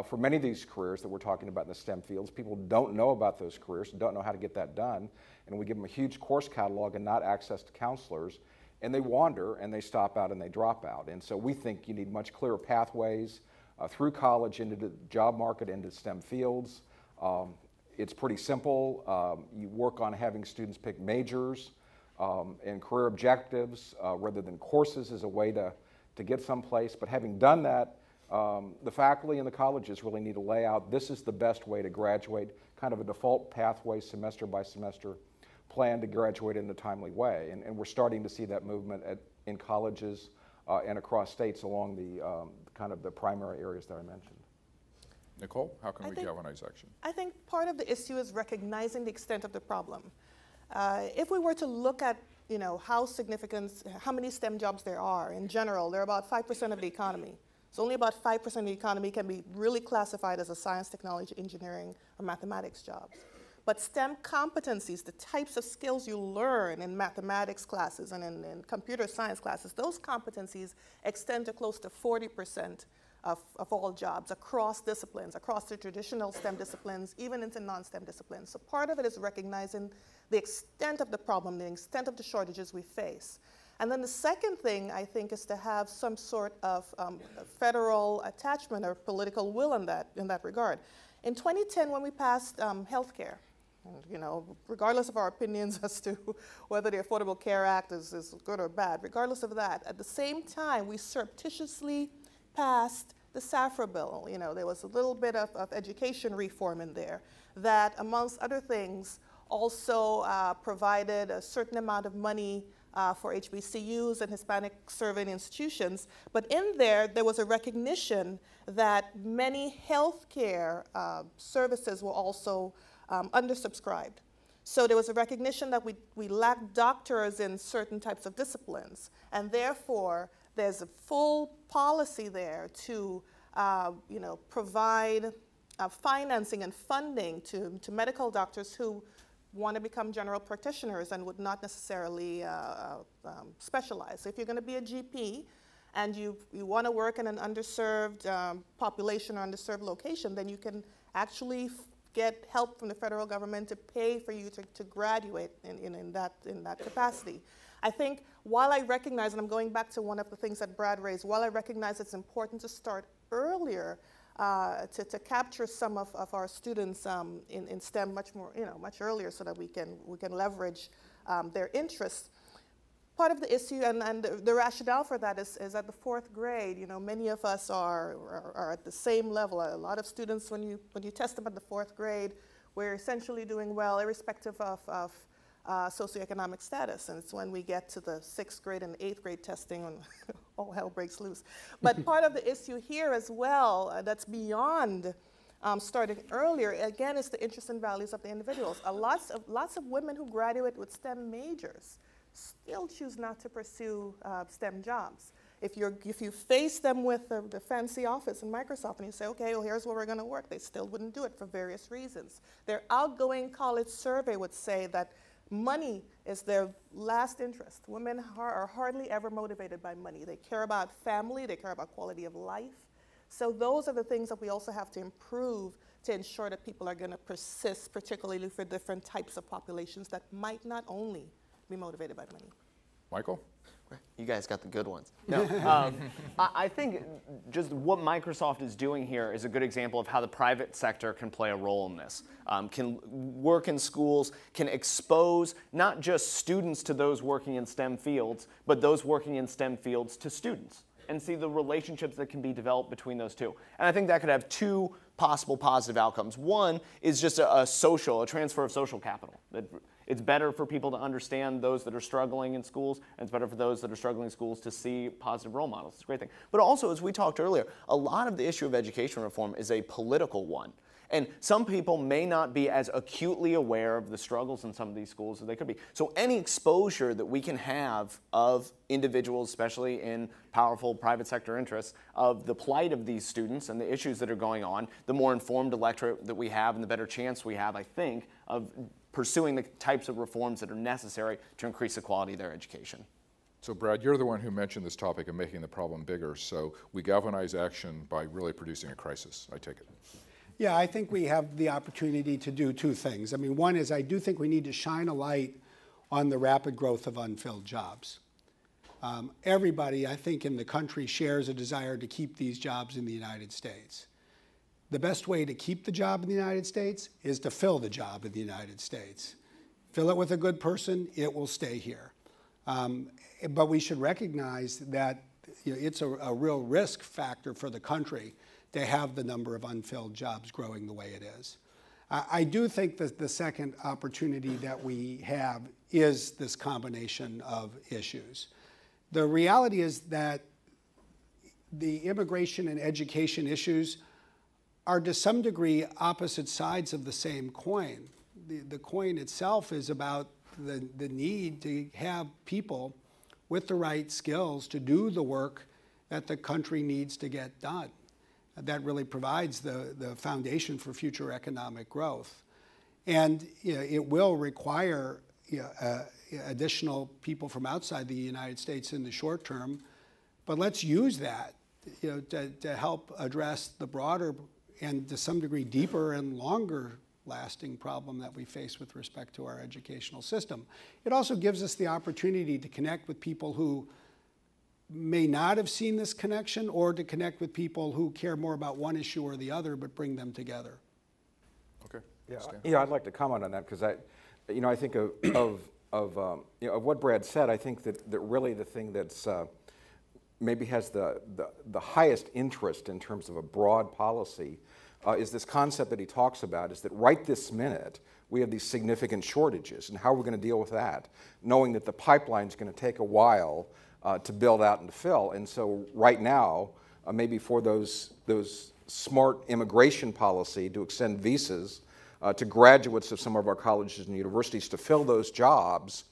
For many of these careers that we're talking about in the STEM fields, people don't know about those careers, don't know how to get that done, and we give them a huge course catalog and not access to counselors, and they wander and they stop out and they drop out. And so we think you need much clearer pathways through college into the job market, into STEM fields. It's pretty simple. You work on having students pick majors and career objectives rather than courses as a way to get someplace. But having done that, The faculty and the colleges really need to lay out, this is the best way to graduate, kind of a default pathway, semester by semester plan to graduate in a timely way. And we're starting to see that movement in colleges and across states along the kind of the primary areas that I mentioned. Nicole, how can we galvanize action? I think part of the issue is recognizing the extent of the problem. If we were to look at how many STEM jobs there are, in general, they're about 5% of the economy. So only about 5% of the economy can be really classified as a science, technology, engineering, or mathematics jobs. But STEM competencies, the types of skills you learn in mathematics classes and in computer science classes, those competencies extend to close to 40% of all jobs across disciplines, across the traditional STEM disciplines, even into non-STEM disciplines. So part of it is recognizing the extent of the problem, the extent of the shortages we face. And then the second thing, I think, is to have some sort of federal attachment or political will in that regard. In 2010, when we passed healthcare, regardless of our opinions as to whether the Affordable Care Act is good or bad, regardless of that, at the same time, we surreptitiously passed the SAFRA bill. There was a little bit of education reform in there that, amongst other things, also provided a certain amount of money for HBCUs and Hispanic serving institutions. But in there was a recognition that many healthcare services were also undersubscribed. So there was a recognition that we lacked doctors in certain types of disciplines, and therefore there's a full policy there to provide financing and funding to medical doctors who want to become general practitioners and would not necessarily specialize. So if you're going to be a GP and you want to work in an underserved population or underserved location, then you can actually get help from the federal government to pay for you to graduate in that capacity. I think while I recognize, and I'm going back to one of the things that Brad raised, while I recognize it's important to start earlier to capture some of our students in STEM much earlier, so that we can leverage their interests. Part of the issue and the rationale for that is at the 4th grade. Many of us are at the same level. A lot of students, when you test them at the 4th grade, we're essentially doing well, irrespective of socioeconomic status. And it's when we get to the 6th grade and 8th grade testing when all hell breaks loose. But part of the issue here as well, that's beyond starting earlier, again, is the interests and values of the individuals. Lots of women who graduate with STEM majors still choose not to pursue STEM jobs. If you face them with the fancy office in Microsoft and you say, okay, well, here's where we're going to work, they still wouldn't do it for various reasons. Their outgoing college survey would say that money is their last interest. Women are hardly ever motivated by money. They care about family, they care about quality of life. So those are the things that we also have to improve to ensure that people are going to persist, particularly for different types of populations that might not only be motivated by money. Michael? You guys got the good ones. No, I think just what Microsoft is doing here is a good example of how the private sector can play a role in this. Can work in schools, can expose not just students to those working in STEM fields, but those working in STEM fields to students, and see the relationships that can be developed between those two. And I think that could have two possible positive outcomes. One is just a transfer of social capital. It's better for people to understand those that are struggling in schools, and it's better for those that are struggling in schools to see positive role models. It's a great thing. But also, as we talked earlier, a lot of the issue of education reform is a political one. And some people may not be as acutely aware of the struggles in some of these schools as they could be. So any exposure that we can have of individuals, especially in powerful private sector interests, of the plight of these students and the issues that are going on, the more informed electorate that we have and the better chance we have, I think, of pursuing the types of reforms that are necessary to increase the quality of their education. So Brad, you're the one who mentioned this topic of making the problem bigger. So we galvanize action by really producing a crisis, I take it. Yeah, I think we have the opportunity to do two things. I mean, one is I do think we need to shine a light on the rapid growth of unfilled jobs. Everybody, I think, in the country shares a desire to keep these jobs in the United States. The best way to keep the job in the United States is to fill the job in the United States. Fill it with a good person, it will stay here. But we should recognize that it's a real risk factor for the country to have the number of unfilled jobs growing the way it is. I do think that the second opportunity that we have is this combination of issues. The reality is that the immigration and education issues are to some degree opposite sides of the same coin. The coin itself is about the need to have people with the right skills to do the work that the country needs to get done. That really provides the foundation for future economic growth. And it will require additional people from outside the United States in the short term, but let's use that to help address the broader and to some degree deeper and longer lasting problem that we face with respect to our educational system. It also gives us the opportunity to connect with people who may not have seen this connection, or to connect with people who care more about one issue or the other, but bring them together. Okay. Yeah, I'd like to comment on that because I think of what Brad said. I think that really the thing that's maybe has the highest interest in terms of a broad policy is this concept that he talks about, is that right this minute we have these significant shortages, and how we're going to deal with that, knowing that the pipeline's going to take a while to build out and to fill. And so right now, maybe for those smart immigration policy to extend visas to graduates of some of our colleges and universities to fill those jobs,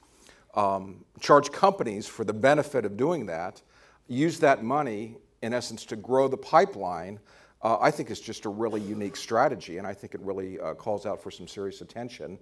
charge companies for the benefit of doing that, use that money, in essence, to grow the pipeline, I think is just a really unique strategy, and I think it really calls out for some serious attention.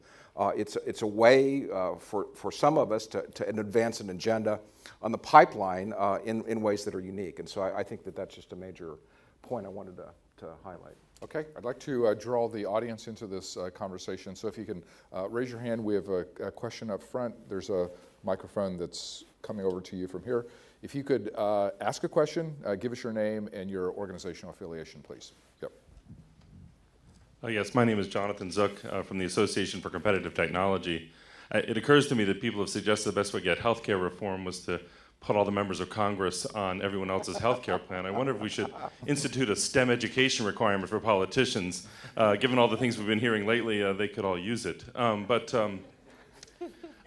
It's a way for some of us to advance an agenda on the pipeline in ways that are unique, and so I think that that's just a major point I wanted to highlight. Okay, I'd like to draw the audience into this conversation, so if you can raise your hand. We have a question up front. There's a microphone that's coming over to you from here. If you could ask a question, give us your name and your organizational affiliation, please. Yep. Yes, my name is Jonathan Zook from the Association for Competitive Technology. It occurs to me that people have suggested the best way to get healthcare reform was to put all the members of Congress on everyone else's healthcare plan. I wonder if we should institute a STEM education requirement for politicians. Given all the things we've been hearing lately, they could all use it.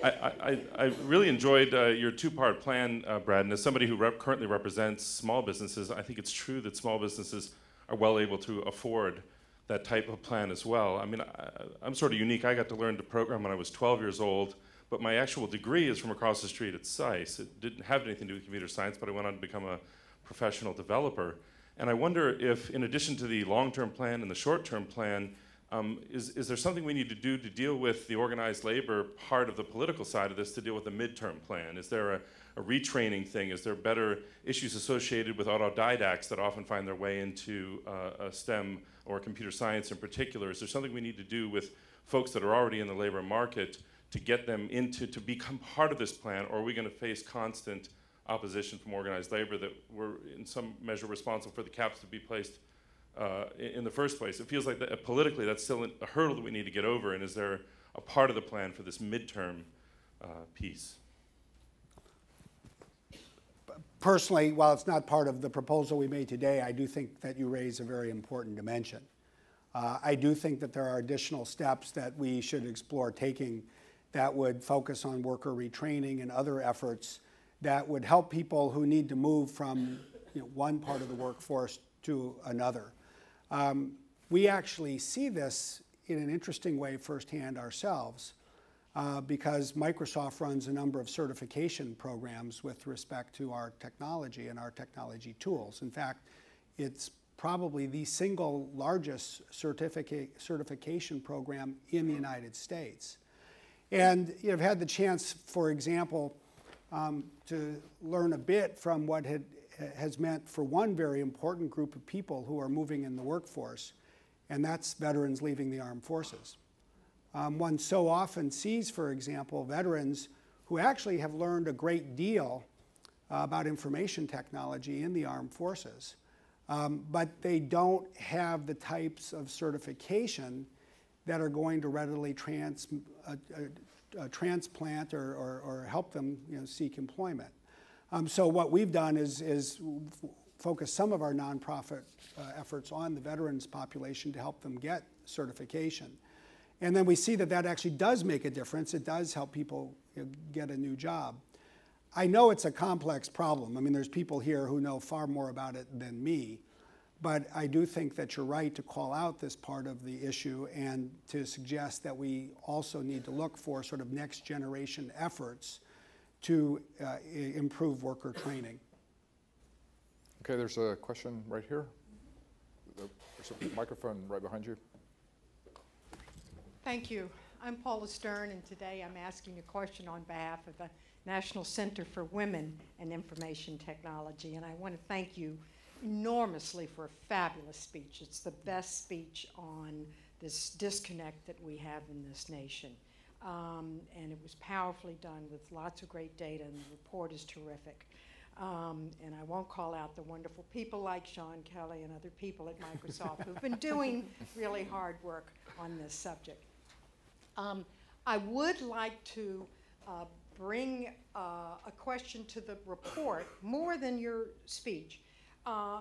I really enjoyed your two-part plan, Brad, and as somebody who currently represents small businesses, I think it's true that small businesses are well able to afford that type of plan as well. I mean, I'm sort of unique. I got to learn to program when I was 12 years old, but my actual degree is from across the street at SAIS. It didn't have anything to do with computer science, but I went on to become a professional developer. And I wonder if, in addition to the long-term plan and the short-term plan, is there something we need to do to deal with the organized labor part of the political side of this to deal with the midterm plan? Is there a retraining thing? Is there better issues associated with autodidacts that often find their way into STEM or computer science in particular? Is there something we need to do with folks that are already in the labor market to get them to become part of this plan, or are we going to face constant opposition from organized labor that we're in some measure responsible for the caps to be placed in the first place? It feels like politically that's still a hurdle that we need to get over, and is there a part of the plan for this midterm piece? Personally, while it's not part of the proposal we made today, I do think that you raise a very important dimension. I do think that there are additional steps that we should explore taking that would focus on worker retraining and other efforts that would help people who need to move from one part of the workforce to another. We actually see this in an interesting way firsthand ourselves because Microsoft runs a number of certification programs with respect to our technology and our technology tools. In fact, it's probably the single largest certification program in the United States. And I've had the chance, for example, to learn a bit from what has meant for one very important group of people who are moving in the workforce, and that's veterans leaving the armed forces. One so often sees, for example, veterans who actually have learned a great deal about information technology in the armed forces, but they don't have the types of certification that are going to readily transplant or help them seek employment. So what we've done is focus some of our nonprofit efforts on the veterans population to help them get certification. And then we see that that actually does make a difference. It does help people get a new job. I know it's a complex problem. I mean, there's people here who know far more about it than me. But I do think that you're right to call out this part of the issue and to suggest that we also need to look for sort of next generation efforts to improve worker training. Okay, there's a question right here. There's a microphone right behind you. Thank you. I'm Paula Stern, and today I'm asking a question on behalf of the National Center for Women and Information Technology, and I want to thank you enormously for a fabulous speech. It's the best speech on this disconnect that we have in this nation. And it was powerfully done with lots of great data, and the report is terrific. And I won't call out the wonderful people like Sean Kelly and other people at Microsoft who've been doing really hard work on this subject. I would like to bring a question to the report more than your speech,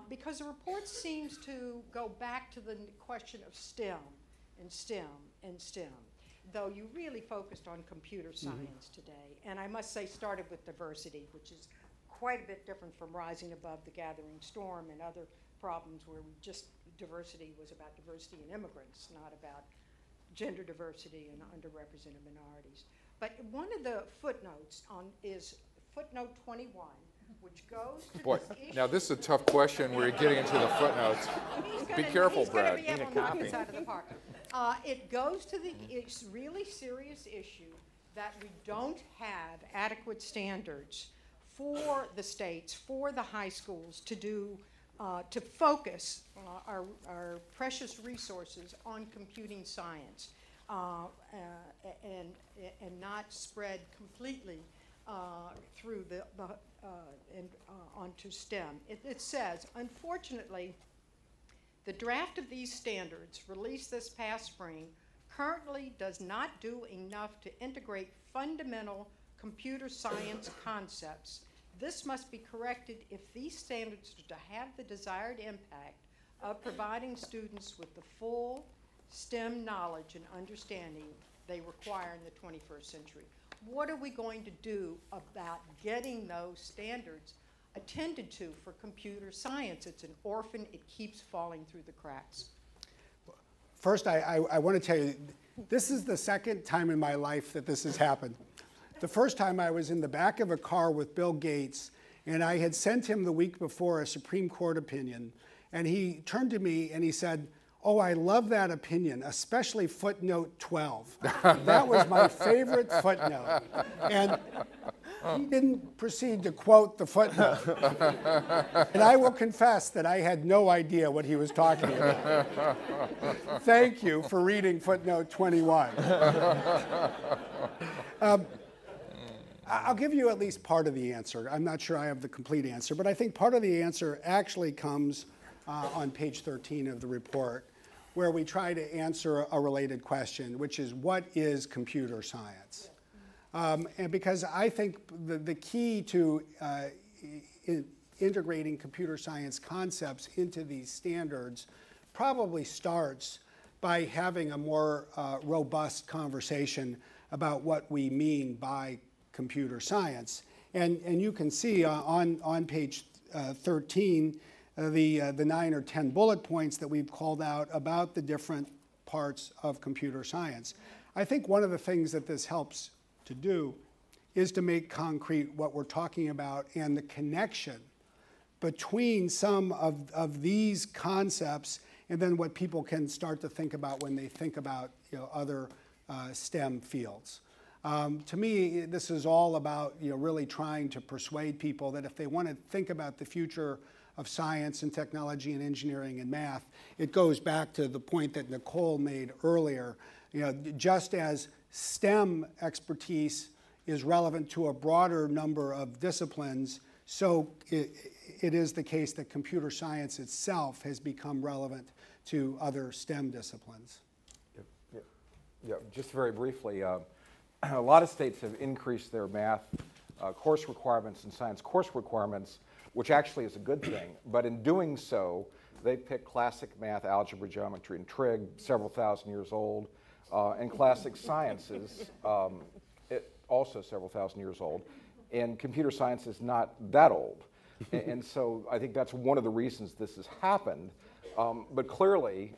because the report seems to go back to the question of STEM and STEM and STEM, though you really focused on computer science today. And I must say started with diversity, which is quite a bit different from rising above the gathering storm and other problems where we just, diversity was about diversity in immigrants, not about gender diversity and underrepresented minorities. But one of the footnotes is footnote 21, which goes to Boy, this issue. now this is a tough question where you're getting into the footnotes. Be careful, Brad. He's going to be able to knock us out of the park. It goes to the really serious issue that we don't have adequate standards for the states, for the high schools to do, to focus our precious resources on computing science and not spread completely through onto STEM. It says, unfortunately, the draft of these standards released this past spring currently does not do enough to integrate fundamental computer science concepts. This must be corrected if these standards are to have the desired impact of providing students with the full STEM knowledge and understanding they require in the 21st century. What are we going to do about getting those standards attended to for computer science? It's an orphan. It keeps falling through the cracks. First, I want to tell you, this is the second time in my life that this has happened. The first time I was in the back of a car with Bill Gates, and I had sent him the week before a Supreme Court opinion, and he turned to me and he said, "Oh, I love that opinion, especially footnote 12. That was my favorite footnote." And he didn't proceed to quote the footnote. And I will confess that I had no idea what he was talking about. Thank you for reading footnote 21. I'll give you at least part of the answer. I'm not sure I have the complete answer, but I think part of the answer actually comes on page 13 of the report, where we try to answer a related question, which is, what is computer science? And because I think the key to integrating computer science concepts into these standards probably starts by having a more robust conversation about what we mean by computer science. And you can see on page 13 the 9 or 10 bullet points that we've called out about the different parts of computer science. I think one of the things that this helps to do is to make concrete what we're talking about and the connection between some of these concepts and then what people can start to think about when they think about other STEM fields. To me, this is all about really trying to persuade people that if they want to think about the future of science and technology and engineering and math, it goes back to the point that Nicole made earlier. Just as STEM expertise is relevant to a broader number of disciplines, so it is the case that computer science itself has become relevant to other STEM disciplines. Yeah, just very briefly, a lot of states have increased their math course requirements and science course requirements, which actually is a good thing. But in doing so, they pick classic math, algebra, geometry, and trig, several thousand years old, and classic sciences, also several thousand years old. And computer science is not that old. And so I think that's one of the reasons this has happened. But clearly,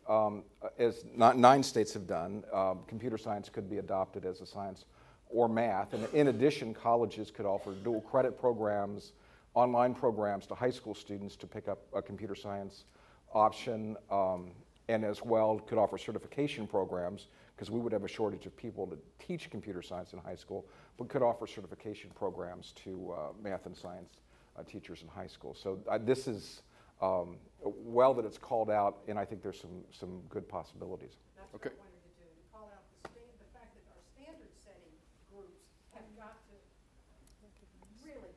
as 9 states have done, computer science could be adopted as a science or math. And in addition, colleges could offer dual credit programs, online programs to high school students to pick up a computer science option, and as well could offer certification programs, because we would have a shortage of people to teach computer science in high school, but could offer certification programs to math and science teachers in high school. So this is well that it's called out, and I think there's some good possibilities. That's what I wanted to do. We call out the fact that our standard setting groups have got to really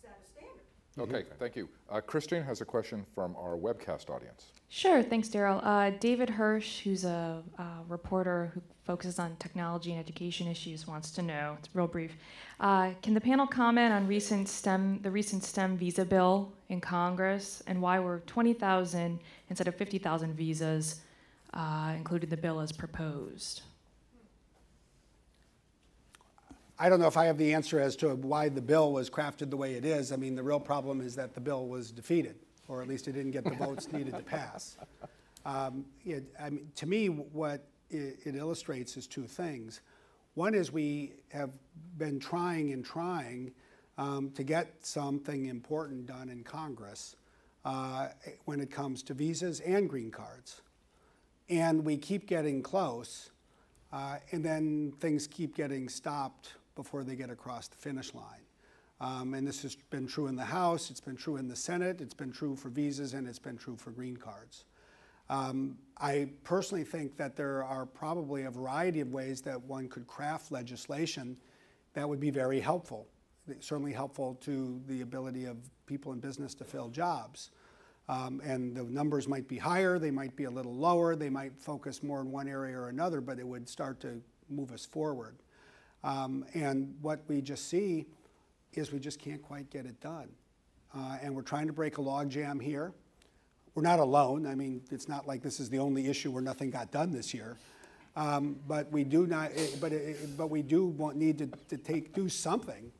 set a standard. Okay, thank you. Christine has a question from our webcast audience. Sure, thanks, Daryl. David Hirsch, who's a reporter who focuses on technology and education issues, wants to know, it's real brief, can the panel comment on the recent STEM visa bill in Congress, and why were 20,000 instead of 50,000 visas included in the bill as proposed? I don't know if I have the answer as to why the bill was crafted the way it is. I mean, the real problem is that the bill was defeated, or at least it didn't get the votes needed to pass. To me, what it illustrates is 2 things. One is we have been trying and trying to get something important done in Congress when it comes to visas and green cards. And we keep getting close, and then things keep getting stopped before they get across the finish line. And this has been true in the House, it's been true in the Senate, it's been true for visas, and it's been true for green cards. I personally think that there are probably a variety of ways that one could craft legislation that would be very helpful, certainly helpful to the ability of people in business to fill jobs. And the numbers might be higher, they might be a little lower, they might focus more in one area or another, but it would start to move us forward. And what we just see is we just can't quite get it done. And we're trying to break a log jam here. We're not alone. I mean, it's not like this is the only issue where nothing got done this year. But we do not. But we do need to do something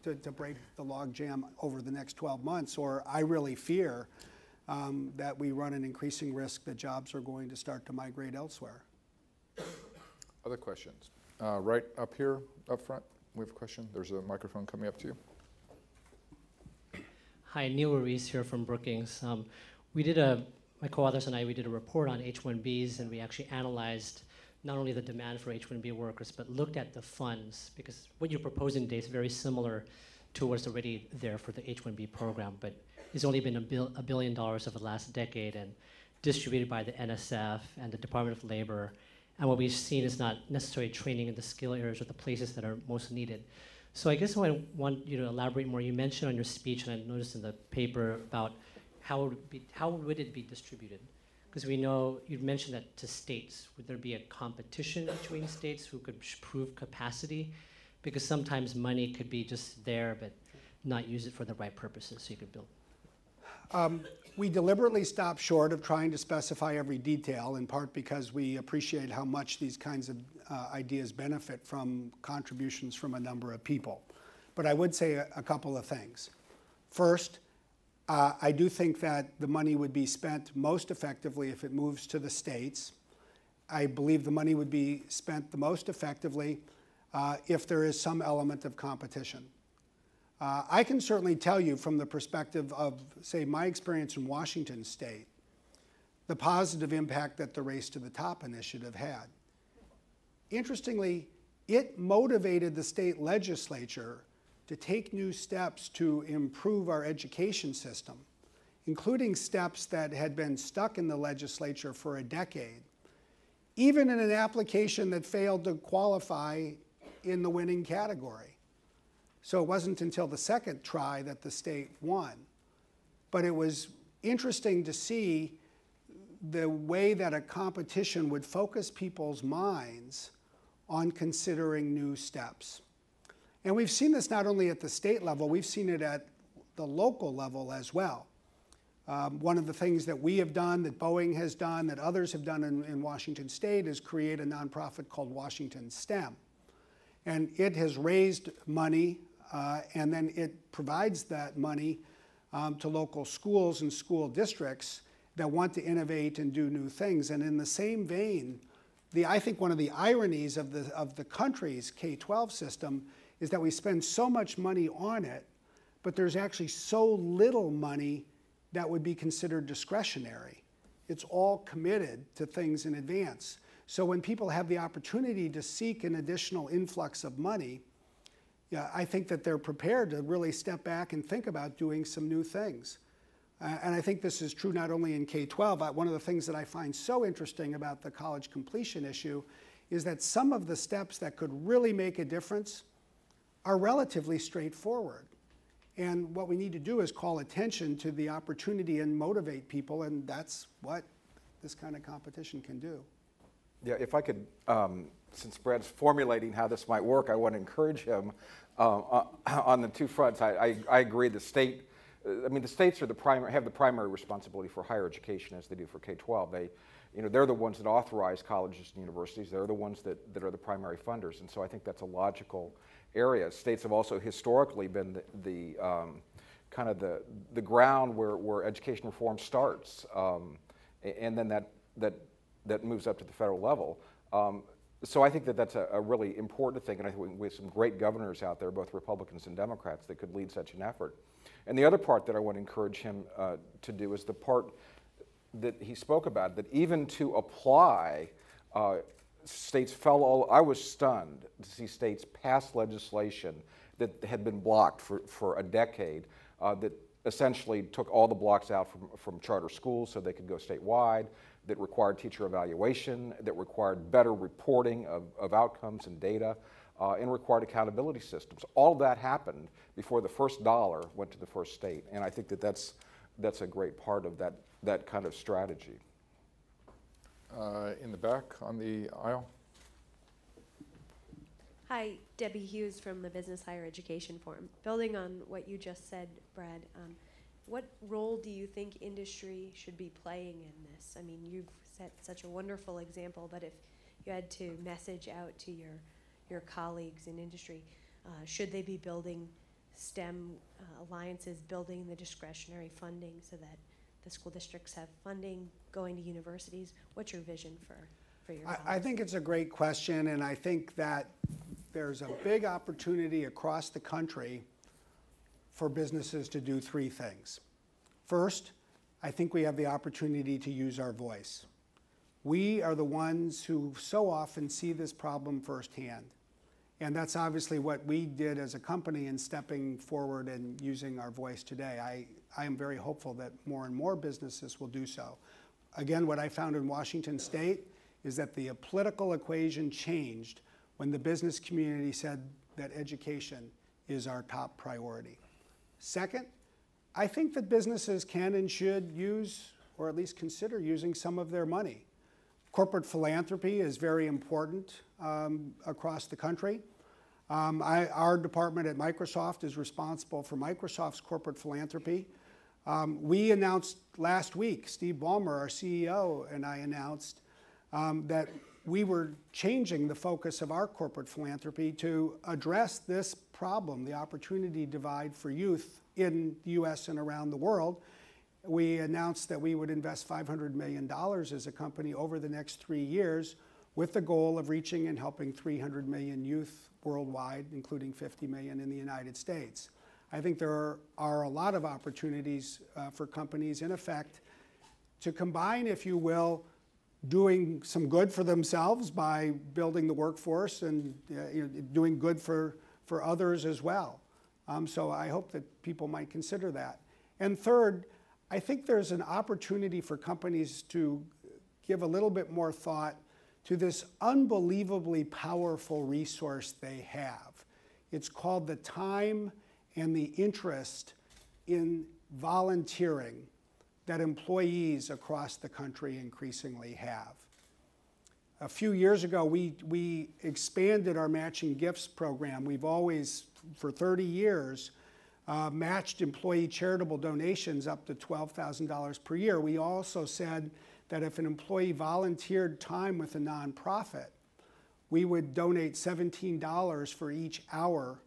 to break the log jam over the next 12 months. Or I really fear that we run an increasing risk that jobs are going to start to migrate elsewhere. Other questions? Right up here, up front, we have a question. There's a microphone coming up to you. Hi, Neil Ruiz here from Brookings. My co-authors and I, we did a report on H-1Bs, and we actually analyzed not only the demand for H-1B workers, but looked at the funds, because what you're proposing today is very similar to what's already there for the H-1B program, but it's only been $1 billion over the last decade and distributed by the NSF and the Department of Labor. And what we've seen is not necessarily training in the skill areas or the places that are most needed. So I guess I want you to elaborate more. You mentioned on your speech, and I noticed in the paper, about how would it be distributed? Because we know you mentioned that to states. Would there be a competition between states who could prove capacity? Because sometimes money could be just there, but not use it for the right purposes, so you could build. We deliberately stopped short of trying to specify every detail, in part because we appreciate how much these kinds of ideas benefit from contributions from a number of people. But I would say a couple of things. First, I do think that the money would be spent most effectively if it moves to the states. I believe the money would be spent the most effectively if there is some element of competition. I can certainly tell you from the perspective of, say, my experience in Washington State, the positive impact that the Race to the Top initiative had. Interestingly, it motivated the state legislature to take new steps to improve our education system, including steps that had been stuck in the legislature for a decade, even in an application that failed to qualify in the winning category. So it wasn't until the second try that the state won. But it was interesting to see the way that a competition would focus people's minds on considering new steps. And we've seen this not only at the state level, we've seen it at the local level as well. One of the things that we have done, that Boeing has done, that others have done in Washington State is create a nonprofit called Washington STEM. And it has raised money, and then it provides that money to local schools and school districts that want to innovate and do new things. And in the same vein, I think one of the ironies of the country's K-12 system is that we spend so much money on it, but there's actually so little money that would be considered discretionary. It's all committed to things in advance. So when people have the opportunity to seek an additional influx of money, yeah, I think that they're prepared to really step back and think about doing some new things. And I think this is true not only in K-12. One of the things that I find so interesting about the college completion issue is that some of the steps that could really make a difference are relatively straightforward. And what we need to do is call attention to the opportunity and motivate people, and that's what this kind of competition can do. Yeah, if I could, since Brad's formulating how this might work, I want to encourage him on the two fronts. I agree. The state, the states are have the primary responsibility for higher education as they do for K-12. They're the ones that authorize colleges and universities. They're the ones that are the primary funders, and so I think that's a logical area. States have also historically been the kind of the ground where education reform starts, and then that moves up to the federal level. So I think that that's a really important thing, and I think we have some great governors out there, both Republicans and Democrats, that could lead such an effort. And the other part that I want to encourage him to do is the part that he spoke about, that even to apply, states I was stunned to see states pass legislation that had been blocked for a decade, that essentially took all the blocks out from charter schools so they could go statewide, that required teacher evaluation, that required better reporting of outcomes and data, and required accountability systems. All of that happened before the first dollar went to the first state, and I think that that's a great part of that kind of strategy. In the back on the aisle. Hi, Debbie Hughes from the Business Higher Education Forum. Building on what you just said, Brad, what role do you think industry should be playing in this? I mean, you've set such a wonderful example, but if you had to message out to your colleagues in industry, should they be building STEM alliances, building the discretionary funding so that the school districts have funding going to universities? What's your vision for your colleagues? I think it's a great question, and I think that there's a big opportunity across the country for businesses to do three things. First, I think we have the opportunity to use our voice. We are the ones who so often see this problem firsthand. And that's obviously what we did as a company in stepping forward and using our voice today. I am very hopeful that more and more businesses will do so. Again, what I found in Washington State is that the political equation changed when the business community said that education is our top priority. Second, I think that businesses can and should use, or at least consider using, some of their money. Corporate philanthropy is very important across the country. Our department at Microsoft is responsible for Microsoft's corporate philanthropy. We announced last week, Steve Ballmer, our CEO, and I announced that we were changing the focus of our corporate philanthropy to address this problem, the opportunity divide for youth in the US and around the world. We announced that we would invest $500 million as a company over the next 3 years with the goal of reaching and helping 300 million youth worldwide, including 50 million in the United States. I think there are a lot of opportunities for companies, in effect, to combine, if you will, doing some good for themselves by building the workforce and doing good for others as well. So I hope that people might consider that. And third, I think there's an opportunity for companies to give a little bit more thought to this unbelievably powerful resource they have. It's called the time and the interest in volunteering that employees across the country increasingly have. A few years ago, we expanded our matching gifts program. We've always, for 30 years, matched employee charitable donations up to $12,000 per year. We also said that if an employee volunteered time with a nonprofit, we would donate $17 for each hour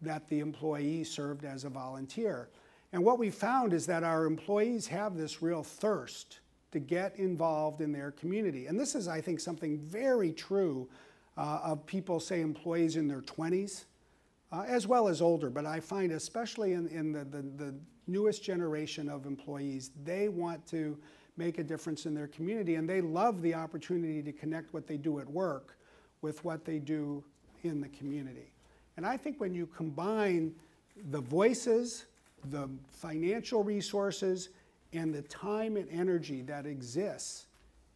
that the employee served as a volunteer. And what we found is that our employees have this real thirst to get involved in their community. And this is, I think, something very true of people, say, employees in their 20s, as well as older. But I find, especially in the newest generation of employees, they want to make a difference in their community, and they love the opportunity to connect what they do at work with what they do in the community. And I think when you combine the voices, the financial resources, and the time and energy that exists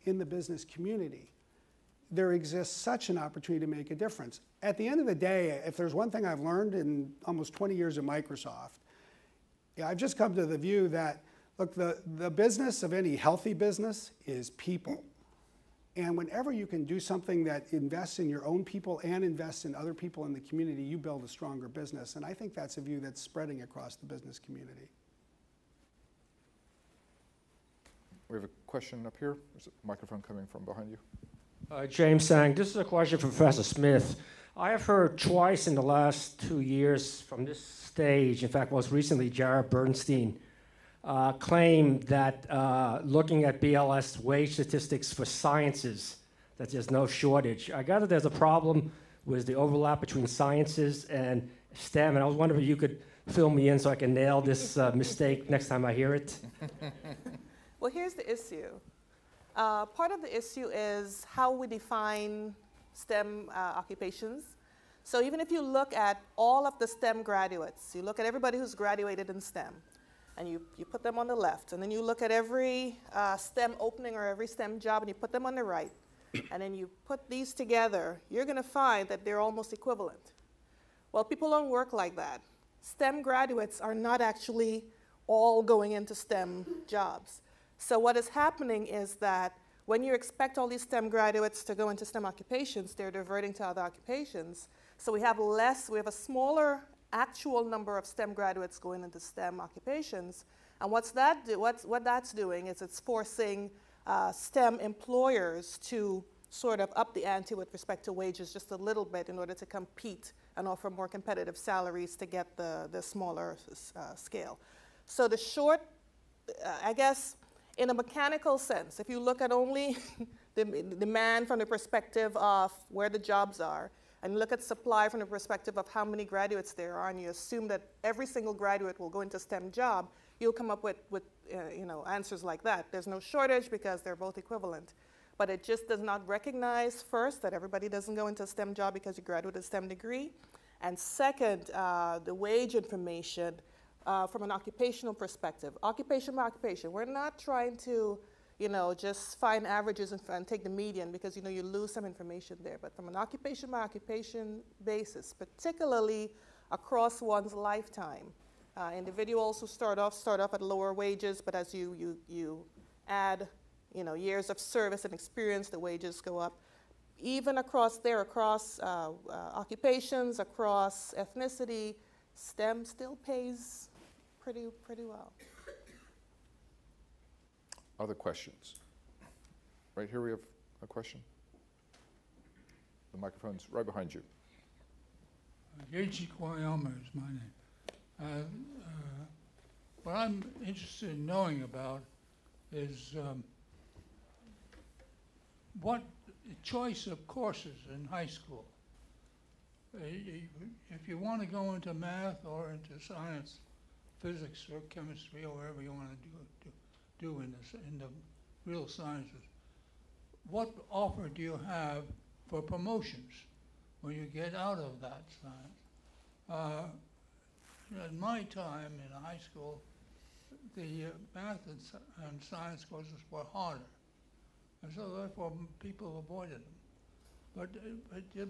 in the business community, there exists such an opportunity to make a difference. At the end of the day, if there's one thing I've learned in almost 20 years at Microsoft, I've just come to the view that, look, the business of any healthy business is people. And whenever you can do something that invests in your own people and invests in other people in the community, you build a stronger business. And I think that's a view that's spreading across the business community. We have a question up here. There's a microphone coming from behind you. James Sang, this is a question for Professor Smith. I have heard twice in the last 2 years from this stage, in fact, most recently, Jared Bernstein claimed that looking at BLS wage statistics for sciences, that there's no shortage. I gather there's a problem with the overlap between sciences and STEM, and I was wondering if you could fill me in so I can nail this mistake next time I hear it. Well, here's the issue. Part of the issue is how we define STEM occupations. So even if you look at all of the STEM graduates, you look at everybody who's graduated in STEM, and you put them on the left, and then you look at every STEM opening or every STEM job, and you put them on the right, and then you put these together, you're going to find that they're almost equivalent. Well, people don't work like that. STEM graduates are not actually all going into STEM jobs. So what is happening is that when you expect all these STEM graduates to go into STEM occupations, they're diverting to other occupations. So we have a smaller actual number of STEM graduates going into STEM occupations. And what that's doing is it's forcing STEM employers to sort of up the ante with respect to wages just a little bit in order to compete and offer more competitive salaries to get the smaller scale. So the short, I guess, in a mechanical sense, if you look at only the demand from the perspective of where the jobs are, and look at supply from the perspective of how many graduates there are, and you assume that every single graduate will go into a STEM job, you'll come up with answers like that. There's no shortage because they're both equivalent. But it just does not recognize, first, that everybody doesn't go into a STEM job because you graduate with a STEM degree. And second, the wage information from an occupational perspective. Occupation by occupation. We're not trying to just find averages and take the median because you lose some information there. But from an occupation by occupation basis, particularly across one's lifetime, individuals who start off at lower wages, but as you add years of service and experience, the wages go up. Even across occupations, across ethnicity, STEM still pays pretty well. Other questions? Right here we have a question. The microphone's right behind you. Yeiji Kwayama is my name. What I'm interested in knowing about is what choice of courses in high school. If you want to go into math or into science, physics or chemistry or whatever you want to do in the real sciences, what offer do you have for promotions when you get out of that science? In my time in high school, the math and science courses were harder, and so therefore people avoided them. But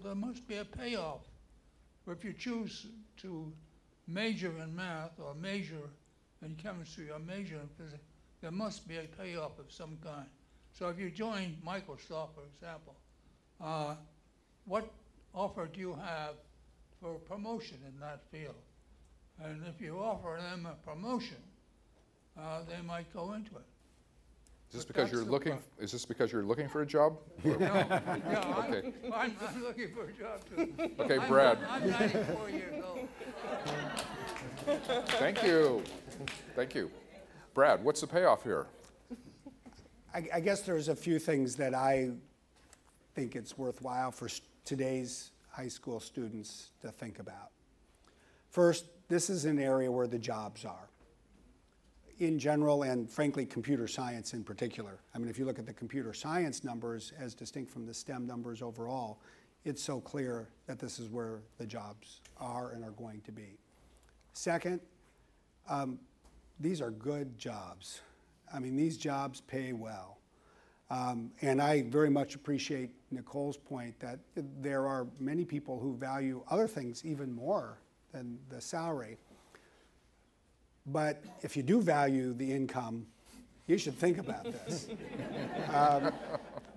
there must be a payoff. If you choose to major in math or major in chemistry or major in physics, there must be a payoff of some kind. So if you join Microsoft, for example, what offer do you have for promotion in that field? And if you offer them a promotion, they might go into it. Is this because you're looking? Is this because you're looking for a job? No, yeah, Okay. I'm looking for a job too. Okay, Brad. I'm 94 years old. Thank you. Thank you. Brad, what's the payoff here? I guess there's a few things that I think it's worthwhile for today's high school students to think about. First, this is an area where the jobs are. In general, and frankly, computer science in particular. I mean, if you look at the computer science numbers as distinct from the STEM numbers overall, it's so clear that this is where the jobs are and are going to be. Second, these are good jobs. I mean, these jobs pay well. And I very much appreciate Nicole's point that there are many people who value other things even more than the salary. But if you do value the income, you should think about this.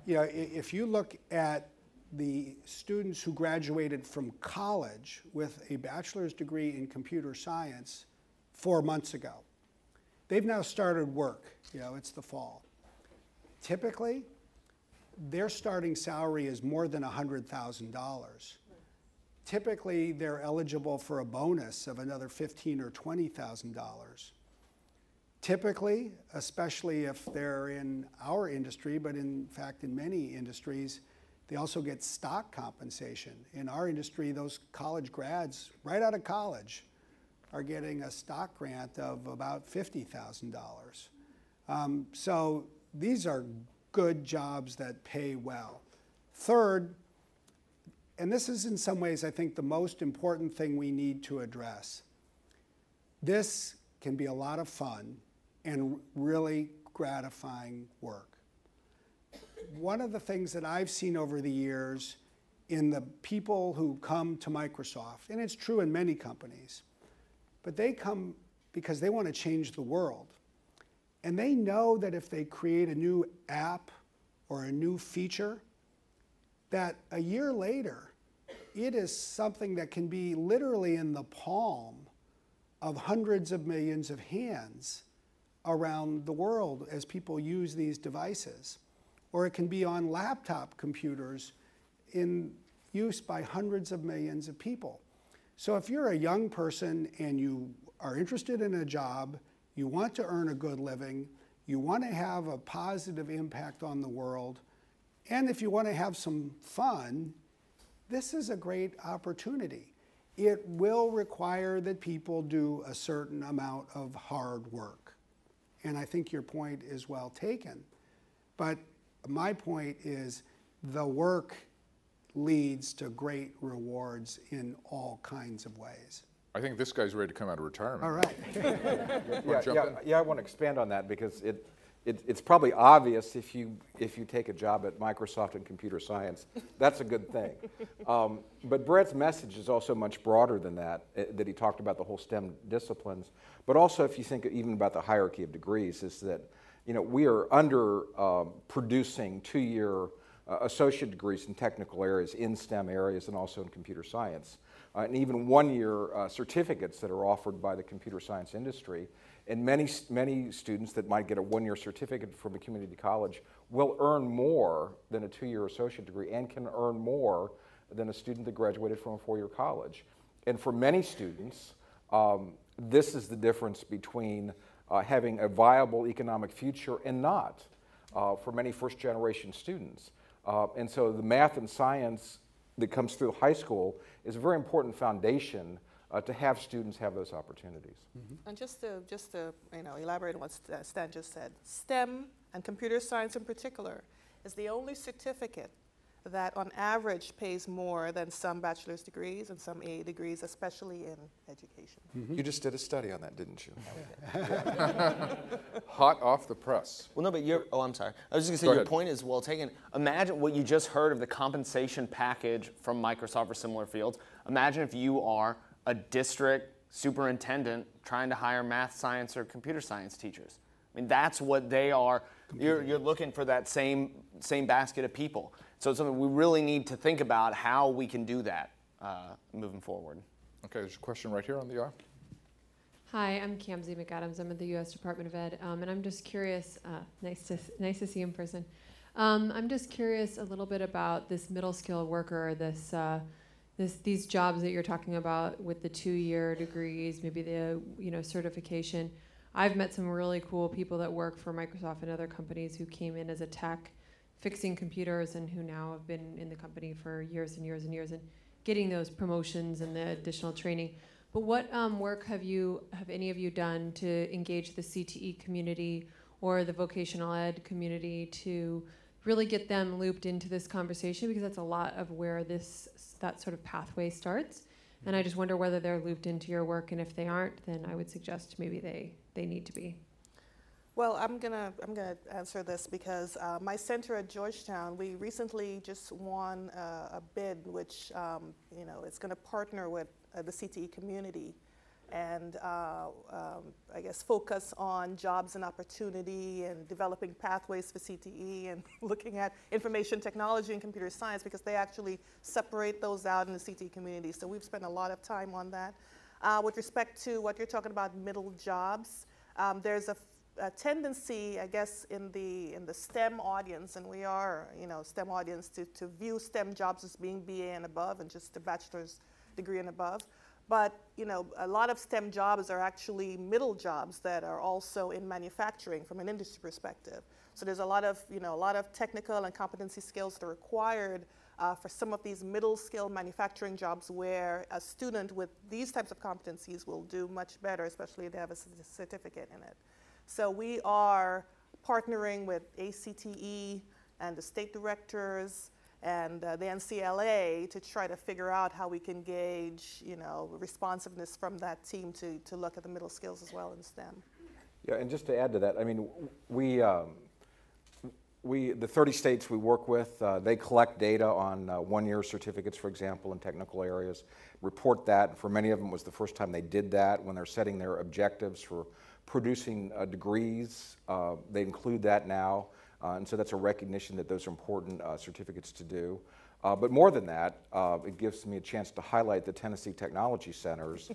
You know, if you look at the students who graduated from college with a bachelor's degree in computer science 4 months ago, they've now started work. You know, it's the fall. Typically, their starting salary is more than $100,000. Typically, they're eligible for a bonus of another $15,000 or $20,000. Typically, especially if they're in our industry, but in fact in many industries, they also get stock compensation. In our industry, those college grads, right out of college, are getting a stock grant of about $50,000. So these are good jobs that pay well. Third, and this is in some ways, I think, the most important thing we need to address. This can be a lot of fun and really gratifying work. One of the things that I've seen over the years in the people who come to Microsoft, and it's true in many companies, but they come because they want to change the world. And they know that if they create a new app or a new feature, that a year later, it is something that can be literally in the palm of hundreds of millions of hands around the world as people use these devices. Or it can be on laptop computers in use by hundreds of millions of people. So if you're a young person and you are interested in a job, you want to earn a good living, you want to have a positive impact on the world, and if you want to have some fun, this is a great opportunity. It will require that people do a certain amount of hard work. And I think your point is well taken. But my point is the work leads to great rewards in all kinds of ways. I think this guy's ready to come out of retirement. All right. Yeah, I want to expand on that because it's probably obvious if you take a job at Microsoft in computer science, that's a good thing. But Brett's message is also much broader than that he talked about the whole STEM disciplines. But also if you think even about the hierarchy of degrees, is that we are under producing two-year associate degrees in technical areas, in STEM areas, and also in computer science. And even one-year certificates that are offered by the computer science industry. And many students that might get a one-year certificate from a community college will earn more than a two-year associate degree and can earn more than a student that graduated from a four-year college. And for many students, this is the difference between having a viable economic future and not for many first-generation students. And so the math and science that comes through high school is a very important foundation to have students have those opportunities. Mm-hmm. And just to elaborate on what Stan just said, STEM and computer science in particular is the only certificate that on average pays more than some bachelor's degrees and some AA degrees, especially in education. Mm-hmm. You just did a study on that, didn't you? Hot off the press. Well, no, but I'm sorry. I was just going to say your point is well taken. Imagine what you just heard of the compensation package from Microsoft for similar fields. Imagine if you are a district superintendent trying to hire math, science, or computer science teachers. I mean, that's what they are You're looking for that same basket of people. So it's something we really need to think about how we can do that moving forward. Okay, there's a question right here on the aisle. Hi, I'm Kamsi McAdams. I'm at the U.S. Department of Ed, and I'm just curious. Nice to see you in person. I'm just curious a little bit about this middle skill worker, these jobs that you're talking about with the 2-year degrees, maybe the certification. I've met some really cool people that work for Microsoft and other companies who came in as a tech, fixing computers, and who now have been in the company for years and years and years, and getting those promotions and the additional training. But what work have any of you done to engage the CTE community or the vocational ed community to really get them looped into this conversation? Because that's a lot of where that sort of pathway starts. And I just wonder whether they're looped into your work, and if they aren't, then I would suggest maybe they need to be. Well, I'm gonna answer this because my center at Georgetown, we recently just won a bid which it's going to partner with the CTE community, and I guess focus on jobs and opportunity and developing pathways for CTE and looking at information technology and computer science, because they actually separate those out in the CTE community. So we've spent a lot of time on that. With respect to what you're talking about, middle jobs, there's a tendency, I guess, in the STEM audience, and we are, STEM audience, to view STEM jobs as being BA and above and just a bachelor's degree and above. But, a lot of STEM jobs are actually middle jobs that are also in manufacturing from an industry perspective. So there's a lot of technical and competency skills that are required for some of these middle skill manufacturing jobs, where a student with these types of competencies will do much better, especially if they have a certificate in it. So we are partnering with ACTE and the state directors and the NCLA to try to figure out how we can gauge, responsiveness from that team to look at the middle skills as well in STEM. Yeah, and just to add to that, I mean, the 30 states we work with, they collect data on 1-year certificates, for example, in technical areas, report that. For many of them, it was the first time they did that when they're setting their objectives for producing degrees. They include that now, and so that's a recognition that those are important certificates to do. But more than that, it gives me a chance to highlight the Tennessee Technology Centers,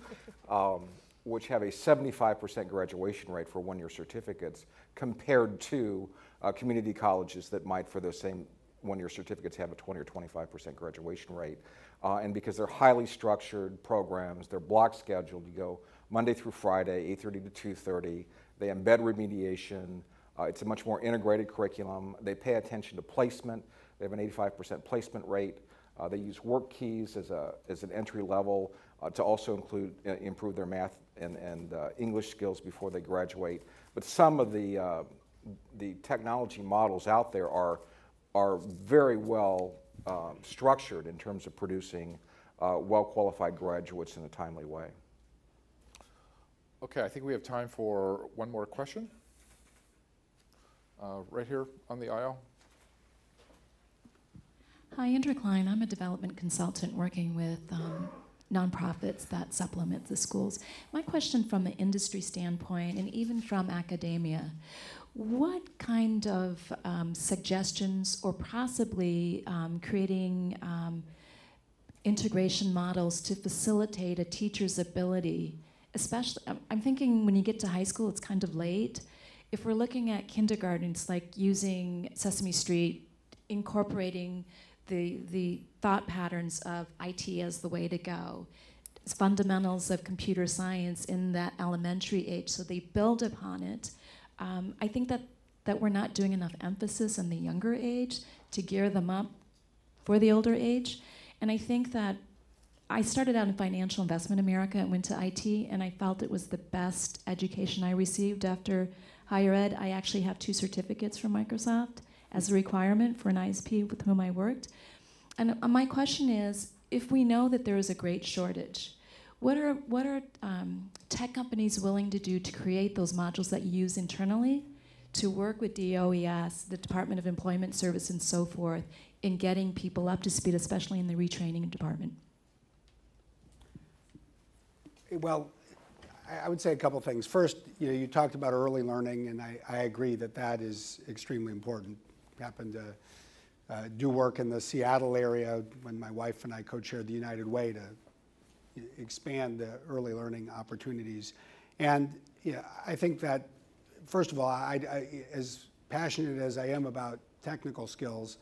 which have a 75% graduation rate for 1-year certificates, compared to community colleges that might, for those same 1-year certificates, have a 20 or 25% graduation rate. And because they're highly structured programs, they're block scheduled. You go Monday through Friday, 8:30 to 2:30. They embed remediation. It's a much more integrated curriculum. They pay attention to placement. They have an 85% placement rate. They use work keys as an entry level to also improve their math and English skills before they graduate. But some of the technology models out there are very well structured in terms of producing well-qualified graduates in a timely way. Okay, I think we have time for one more question. Right here on the aisle. Hi, Andrew Klein. I'm a development consultant working with nonprofits that supplement the schools. My question from an industry standpoint, and even from academia, what kind of suggestions, or possibly creating integration models to facilitate a teacher's ability, especially, I'm thinking when you get to high school, it's kind of late. If we're looking at kindergarten, it's like using Sesame Street, incorporating the thought patterns of IT as the way to go. It's fundamentals of computer science in that elementary age, so they build upon it. I think that we're not doing enough emphasis in the younger age to gear them up for the older age. And I think that I started out in financial investment America and went to IT, and I felt it was the best education I received after higher ed. I actually have 2 certificates from Microsoft as a requirement for an ISP with whom I worked. And my question is, if we know that there is a great shortage, what are tech companies willing to do to create those modules that you use internally to work with DOES, the Department of Employment Service, and so forth, in getting people up to speed, especially in the retraining department? Well, I would say a couple things. First, you talked about early learning, and I agree that that is extremely important. I happened to do work in the Seattle area when my wife and I co-chaired the United Way to expand the early learning opportunities. And I think that, first of all, as passionate as I am about technical skills,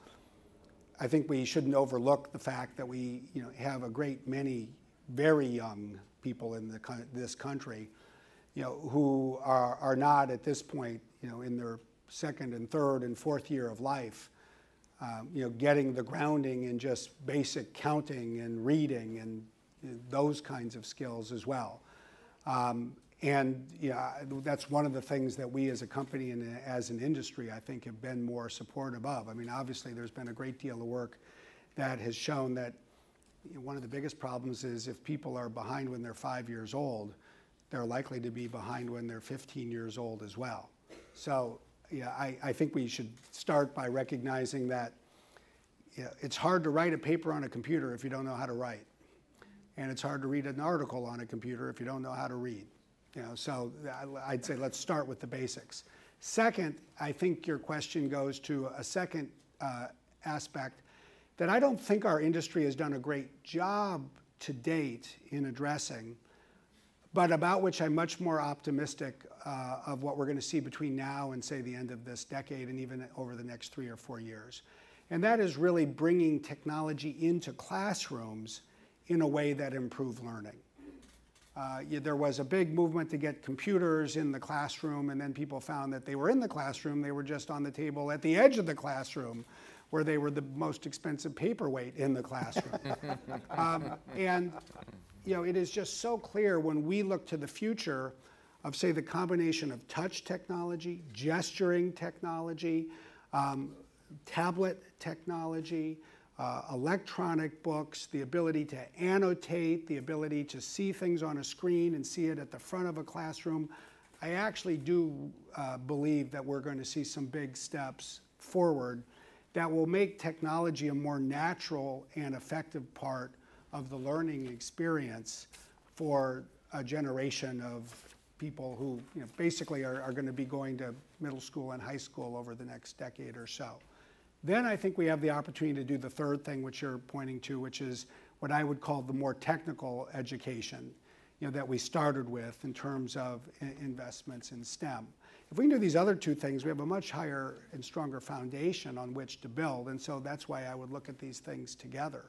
I think we shouldn't overlook the fact that we have a great many very young people in this country who are not at this point in their second and third and fourth year of life getting the grounding in just basic counting and reading and those kinds of skills as well. And that's one of the things that we as a company and as an industry, I think, have been more supportive of. I mean, obviously, there's been a great deal of work that has shown that one of the biggest problems is if people are behind when they're 5 years old, they're likely to be behind when they're 15 years old as well. So I think we should start by recognizing that it's hard to write a paper on a computer if you don't know how to write. And it's hard to read an article on a computer if you don't know how to read. So I'd say let's start with the basics. Second, I think your question goes to a second aspect that I don't think our industry has done a great job to date in addressing, but about which I'm much more optimistic of what we're going to see between now and, say, the end of this decade and even over the next 3 or 4 years. And that is really bringing technology into classrooms in a way that improves learning. There was a big movement to get computers in the classroom, and then people found that they were in the classroom, they were just on the table at the edge of the classroom, where they were the most expensive paperweight in the classroom. And it is just so clear when we look to the future of, say, the combination of touch technology, gesturing technology, tablet technology, electronic books, the ability to annotate, the ability to see things on a screen and see it at the front of a classroom. I actually do believe that we're going to see some big steps forward that will make technology a more natural and effective part of the learning experience for a generation of people who basically are going to be going to middle school and high school over the next decade or so. Then I think we have the opportunity to do the third thing, which you're pointing to, which is what I would call the more technical education that we started with in terms of investments in STEM. If we can do these other two things, we have a much higher and stronger foundation on which to build, and so that's why I would look at these things together.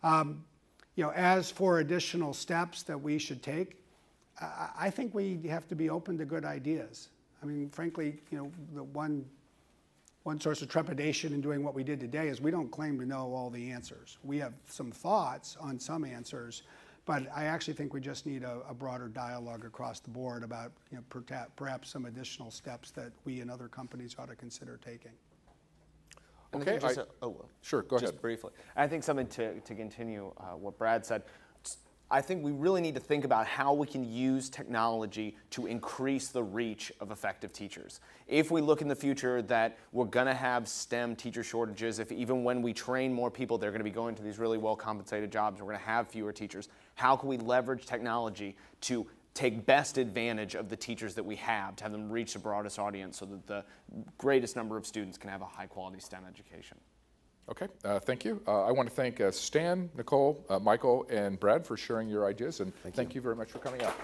As for additional steps that we should take, I think we have to be open to good ideas. I mean, frankly, the one source of trepidation in doing what we did today is we don't claim to know all the answers. We have some thoughts on some answers, but I actually think we just need a broader dialogue across the board about perhaps some additional steps that we and other companies ought to consider taking. Okay, sure, go ahead. Just briefly. I think something to continue what Brad said. I think we really need to think about how we can use technology to increase the reach of effective teachers. If we look in the future that we're going to have STEM teacher shortages, if even when we train more people, they're going to be going to these really well-compensated jobs, we're going to have fewer teachers, how can we leverage technology to take best advantage of the teachers that we have, to have them reach the broadest audience so that the greatest number of students can have a high-quality STEM education? Okay, thank you. I want to thank Stan, Nicole, Michael, and Brad for sharing your ideas, and thank you very much for coming out.